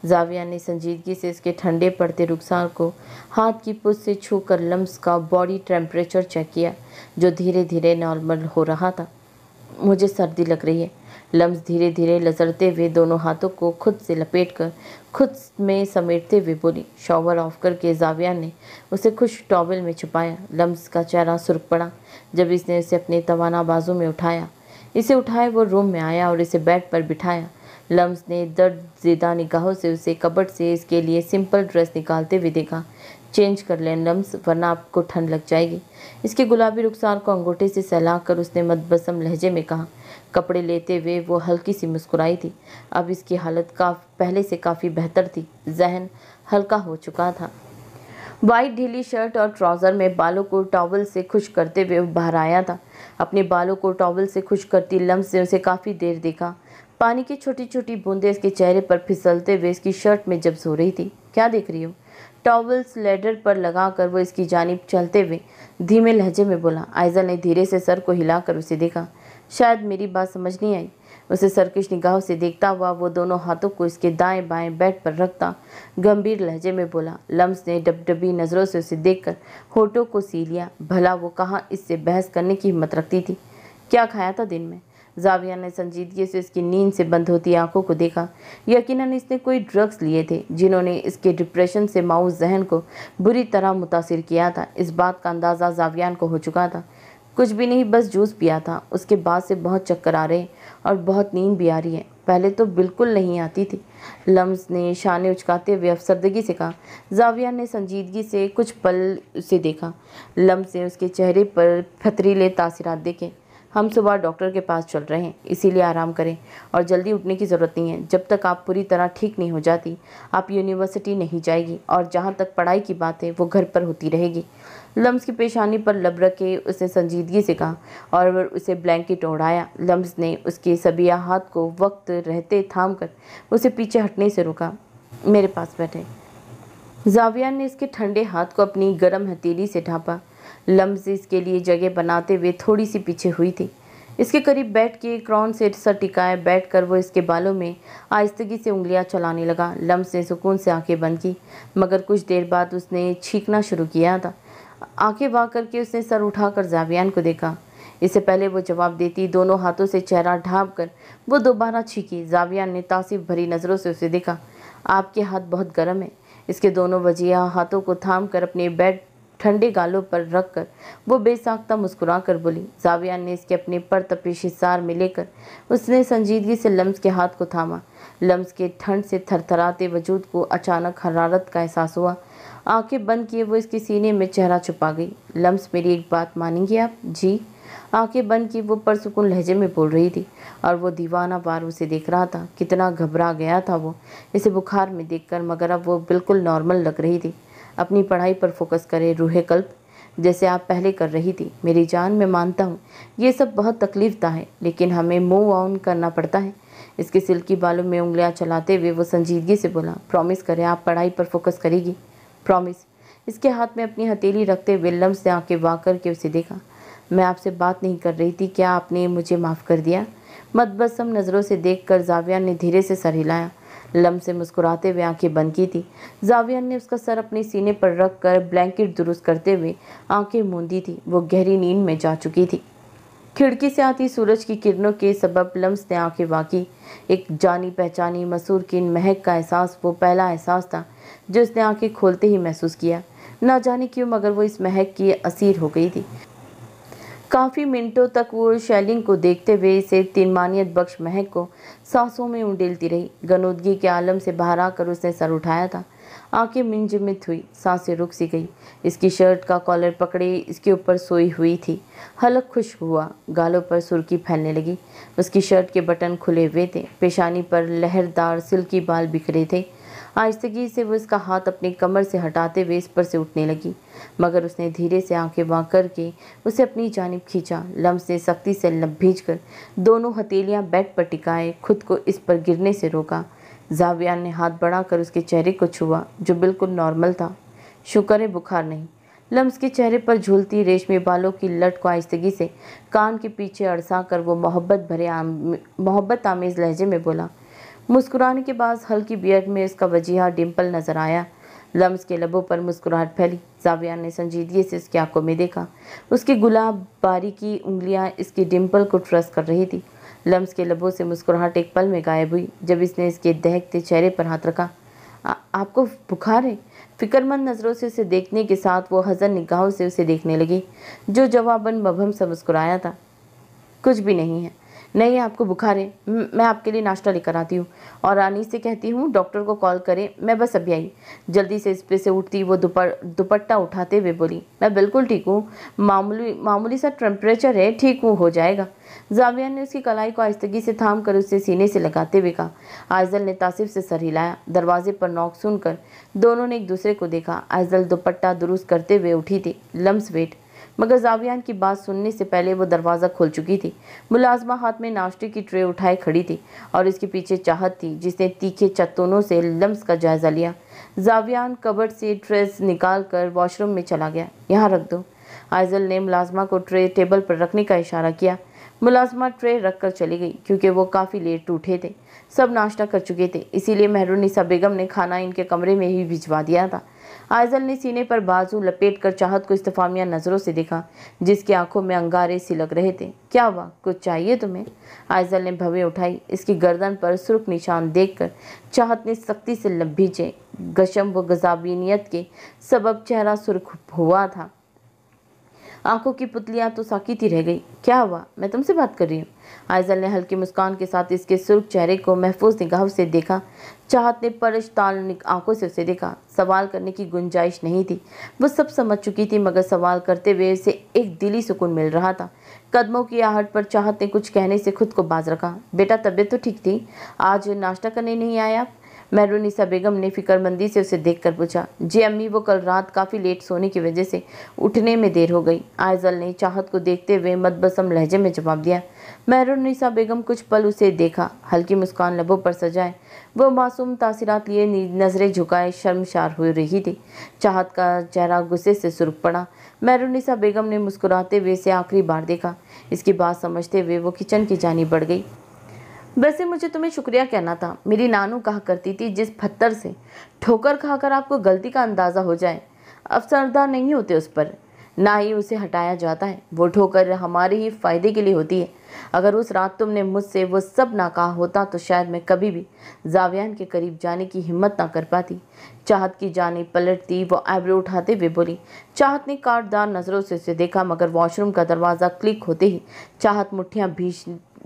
जाविया ने संजीदगी से इसके ठंडे पड़ते रुखसार को हाथ की पुश से छूकर लम्स का बॉडी टेम्परेचर चेक किया, जो धीरे धीरे नॉर्मल हो रहा था। मुझे सर्दी लग रही है। लम्स धीरे धीरे लजरते हुए दोनों हाथों को खुद से लपेटकर खुद में समेटते हुए बोली। शॉवर ऑफ करके जाविया ने उसे खुश टॉवल में छुपाया। लम्स का चेहरा सुर्ख पड़ा जब इसने उसे अपने तवाना बाजू में उठाया। इसे उठाए वो रूम में आया और इसे बेड पर बिठाया। लम्स ने दर्द ज़ेदा निगाहों से उसे कबर्ड से इसके लिए सिंपल ड्रेस निकालते हुए देखा। चेंज कर लें लम्स, वरना आपको ठंड लग जाएगी। इसके गुलाबी रुखसार को अंगूठे से सहलाकर उसने मदबसम लहजे में कहा। कपड़े लेते हुए वो हल्की सी मुस्कुराई थी। अब इसकी हालत पहले से काफ़ी बेहतर थी। जहन हल्का हो चुका था। वाइट ढीली शर्ट और ट्राउज़र में बालों को टॉवल से खुश करते हुए बाहर आया था। अपने बालों को टॉवल से खुश करती लम्स ने उसे काफ़ी देर देखा। पानी की छोटी छोटी बूंदें इसके चेहरे पर फिसलते हुए इसकी शर्ट में जब सो रही थी। क्या देख रही हो? टॉवल्स लैडर पर लगाकर वो इसकी जानिब चलते हुए धीमे लहजे में बोला। आइजल ने धीरे से सर को हिलाकर उसे देखा। शायद मेरी बात समझ नहीं आई। उसे सरकश निगाहों से देखता हुआ वो दोनों हाथों को इसके दाएं बाएं बेड पर रखता गंभीर लहजे में बोला। लम्स ने डबडबी नज़रों से उसे देखकर होठों को सी लिया। भला वो कहाँ इससे बहस करने की हिम्मत रखती थी। क्या खाया था दिन में? जाविया ने संजीदगी से इसकी नींद से बंद होती आंखों को देखा। यकीनन इसने कोई ड्रग्स लिए थे जिन्होंने इसके डिप्रेशन से मायूस जहन को बुरी तरह मुतासिर किया था। इस बात का अंदाज़ा जावियान को हो चुका था। कुछ भी नहीं, बस जूस पिया था। उसके बाद से बहुत चक्कर आ रहे हैं और बहुत नींद भी आ रही है। पहले तो बिल्कुल नहीं आती थी। लम्स ने शाने उचकाते हुए अफसरदगी से कहा। जाविया ने संजीदगी से कुछ पल उसे देखा। लम्स ने उसके चेहरे पर फतरीले तासिरात देखे। हम सुबह डॉक्टर के पास चल रहे हैं, इसीलिए आराम करें और जल्दी उठने की ज़रूरत नहीं है। जब तक आप पूरी तरह ठीक नहीं हो जाती आप यूनिवर्सिटी नहीं जाएगी, और जहाँ तक पढ़ाई की बात है वो घर पर होती रहेगी। लम्स की पेशानी पर लब रखे उसने संजीदगी से कहा और उसे ब्लैंकेट ओढ़ाया। लम्स ने उसके सबिया हाथ को वक्त रहते थाम कर उसे पीछे हटने से रोका। मेरे पास बैठे। जाविया ने इसके ठंडे हाथ को अपनी गर्म हथेली से ढांपा। लम्स इसके लिए जगह बनाते हुए थोड़ी सी पीछे हुई थी। इसके करीब बैठ के क्रॉन से सर टिकाए बैठकर वो इसके बालों में आहिस्तगी से उंगलियां चलाने लगा। लम्स ने सुकून से आंखें बंद की, मगर कुछ देर बाद उसने छींकना शुरू किया था। आंखें वाक करके उसने सर उठाकर जावियान को देखा। इससे पहले वो जवाब देती दोनों हाथों से चेहरा ढांप कर वो दोबारा छींकी। जावियान ने तासीफ भरी नज़रों से उसे देखा। आपके हाथ बहुत गर्म है। इसके दोनों वजिया हाथों को थाम कर अपने बेड ठंडे गालों पर रखकर वो बेसाख्ता मुस्कुरा कर बोली। जावियान ने इसके अपने पर तपिश हिसार में लेकर उसने संजीदगी से लम्स के हाथ को थामा। लम्स के ठंड से थरथराते वजूद को अचानक हरारत का एहसास हुआ। आंखें बंद किए वो इसके सीने में चेहरा छुपा गई। लम्स, मेरी एक बात मानेंगी आप? जी। आंखें बंद की वो परसुकून लहजे में बोल रही थी और वो दीवाना बार उसे देख रहा था। कितना घबरा गया था वो इसे बुखार में देखकर, मगर अब वो बिल्कुल नॉर्मल लग रही थी। अपनी पढ़ाई पर फोकस करे रूहे कल्ब, जैसे आप पहले कर रही थी। मेरी जान, मैं मानता हूँ ये सब बहुत तकलीफ है, लेकिन हमें मूव ऑन करना पड़ता है। इसके सिल्की बालों में उंगलियां चलाते हुए वो संजीदगी से बोला। प्रॉमिस करें आप पढ़ाई पर फोकस करेगी? प्रॉमिस। इसके हाथ में अपनी हथेली रखते हुए लम्स से आंखें वाक करके उसे देखा। मैं आपसे बात नहीं कर रही थी, क्या आपने मुझे माफ़ कर दिया? मदबसम नज़रों से देखकर जावियान ने धीरे से सर हिलाया। लम्स से मुस्कुराते हुए आंखें बंद की थी। जावियान ने उसका सर अपने सीने पर रख कर ब्लैंकेट दुरुस्त करते हुए आंखें मूंदी थी। वो गहरी नींद में जा चुकी थी। खिड़की से आती सूरज की किरणों के सबब लम्स ने आंखें वाकी। एक जानी पहचानी मसूर की महक का एहसास वो पहला एहसास था जो उसने आंखें खोलते ही महसूस किया। ना जाने क्यों, मगर वो इस महक की असीर हो गई थी। काफ़ी मिनटों तक वो शैलिंग को देखते हुए इसे तिनमानियत बख्श महक को सांसों में उंडेलती रही। गनोदगी के आलम से बाहर आकर उसने सर उठाया था। आंखें मिंजमित हुई, सांसें रुक सी गई। इसकी शर्ट का कॉलर पकड़े इसके ऊपर सोई हुई थी। हलक खुश्क हुआ, गालों पर सुर्खी फैलने लगी। उसकी शर्ट के बटन खुले हुए थे। पेशानी पर लहरदार सिल्की बाल बिखरे थे। आहिस्तगी से वो इसका हाथ अपनी कमर से हटाते हुए इस पर से उठने लगी, मगर उसने धीरे से आंखें बांध करके उसे अपनी जानिब खींचा। लम्स ने सख्ती से लब भींचकर दोनों हथेलियां बेड पर टिकाए खुद को इस पर गिरने से रोका। जावियान ने हाथ बढ़ाकर उसके चेहरे को छुआ, जो बिल्कुल नॉर्मल था। शुक्र है बुखार नहीं। लम्स के चेहरे पर झूलती रेशमी बालों की लट को आहिस्तगी से कान के पीछे अड़सा कर वो मोहब्बत आमेज लहजे में बोला। मुस्कुराने के बाद हल्की बियर्ड में उसका वजीहा डिम्पल नजर आया। लम्स के लबों पर मुस्कुराहट फैली। जावियान ने संजीदगी से उसकी आंखों में देखा। उसकी गुलाब बारीकी उंगलियां इसकी डिम्पल को ट्रस कर रही थी। लम्स के लबों से मुस्कुराहट एक पल में गायब हुई जब इसने इसके दहकते चेहरे पर हाथ रखा। आपको बुखार है? फिक्रमंद नज़रों से उसे देखने के साथ वो हज़न निगाहों से उसे देखने लगी, जो जवाबन मबहम सा मुस्कुराया था। कुछ भी नहीं है। नहीं, आपको बुखार है? मैं आपके लिए नाश्ता लेकर आती हूँ और रानी से कहती हूँ डॉक्टर को कॉल करें। मैं बस अभी आई। जल्दी से इस पे से उठती वो दुपट्टा उठाते हुए बोली। मैं बिल्कुल ठीक हूँ, मामूली सा टेम्परेचर है, ठीक वो हो जाएगा। जावियान ने उसकी कलाई को आहिस्तगी से थाम कर उससे सीने से लगाते हुए कहा। आइजल ने तासिफ से सर हिलाया। दरवाजे पर नॉक सुनकर दोनों ने एक दूसरे को देखा। आइजल दुपट्टा दुरुस्त करते हुए उठी थी। लम्स वेट। मगर जावियान की बात सुनने से पहले वो दरवाज़ा खोल चुकी थी। मुलाजमा हाथ में नाश्ते की ट्रे उठाए खड़ी थी और इसके पीछे चाहत थी, जिसने तीखे चत्तोनों से लम्स का जायजा लिया। जावियान कबर्ड से ट्रेस निकाल कर वॉशरूम में चला गया। यहाँ रख दो। आइजल ने मुलाजमा को ट्रे टेबल पर रखने का इशारा किया। मुलाजमा ट्रे रख कर चली गई क्योंकि वो काफ़ी लेट उठे थे। सब नाश्ता कर चुके थे, इसीलिए मेहरुन्निसा बेगम ने खाना इनके कमरे में ही भिजवा दिया था। आइजल ने सीने पर बाजू लपेटकर चाहत को इस्तेफामिया नज़रों से देखा, जिसकी आंखों में अंगारे सी लग रहे थे। क्या हुआ, कुछ चाहिए तुम्हें? आइजल ने भवें उठाई। इसकी गर्दन पर सुर्ख निशान देखकर चाहत ने सख्ती से लब भींचे। गशम व गजाबिनियत के सबब चेहरा सुर्ख हुआ था। आंखों की पुतलियां तो साकित ही रह गई। क्या हुआ, मैं तुमसे बात कर रही हूँ। आइजल ने हल्की मुस्कान के साथ इसके सुर्ख चेहरे को महफूज निगाहों से देखा। चाहत ने परशताल आंखों से उसे देखा। सवाल करने की गुंजाइश नहीं थी, वो सब समझ चुकी थी, मगर सवाल करते हुए उसे एक दिली सुकून मिल रहा था। कदमों की आहट पर चाहत ने कुछ कहने से खुद को बाज रखा। बेटा, तबीयत तो ठीक थी, आज नाश्ता करने नहीं आए आप? मेहरुन्निसा बेगम ने फिक्रमंदी से उसे देखकर पूछा। जी अम्मी, वो कल रात काफ़ी लेट सोने की वजह से उठने में देर हो गई। आइजल ने चाहत को देखते हुए मदबसम लहजे में जवाब दिया। मेहरुन्निसा बेगम कुछ पल उसे देखा, हल्की मुस्कान लबों पर सजाए वो मासूम तासीरात लिए नज़रें झुकाए शर्मशार हो रही थी। चाहत का चेहरा गुस्से से सुर्ख पड़ा। मेहरुन्निसा बेगम ने मुस्कुराते हुए इसे आखिरी बार देखा। इसकी बात समझते हुए वो किचन की जानी बढ़ गई। वैसे मुझे तुम्हें शुक्रिया कहना था। मेरी नानू कहा करती थी, जिस पत्थर से ठोकर खाकर आपको गलती का अंदाज़ा हो जाए, अफसरदा नहीं होते उस पर, ना ही उसे हटाया जाता है। वो ठोकर हमारे ही फ़ायदे के लिए होती है। अगर उस रात तुमने मुझसे वो सब ना कहा होता तो शायद मैं कभी भी जावियान के करीब जाने की हिम्मत ना कर पाती। चाहत की जानी पलटती वो आईब्रो उठाते हुए बोली। चाहत ने काटदार नज़रों से उसे देखा, मगर वॉशरूम का दरवाज़ा क्लिक होते ही चाहत मुट्ठियाँ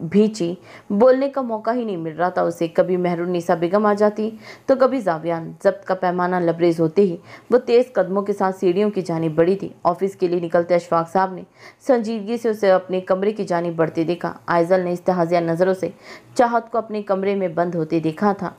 भींची। बोलने का मौका ही नहीं मिल रहा था उसे। कभी मेहरुन्निसा बेगम आ जाती तो कभी जावियान। जब्त का पैमाना लबरेज होते ही वो तेज़ कदमों के साथ सीढ़ियों की जानिब बढ़ी थी। ऑफिस के लिए निकलते अशफाक साहब ने संजीदगी से उसे अपने कमरे की जानिब बढ़ते देखा। आइजल ने इस्तेहाज़िया नज़रों से चाहत को अपने कमरे में बंद होते देखा था।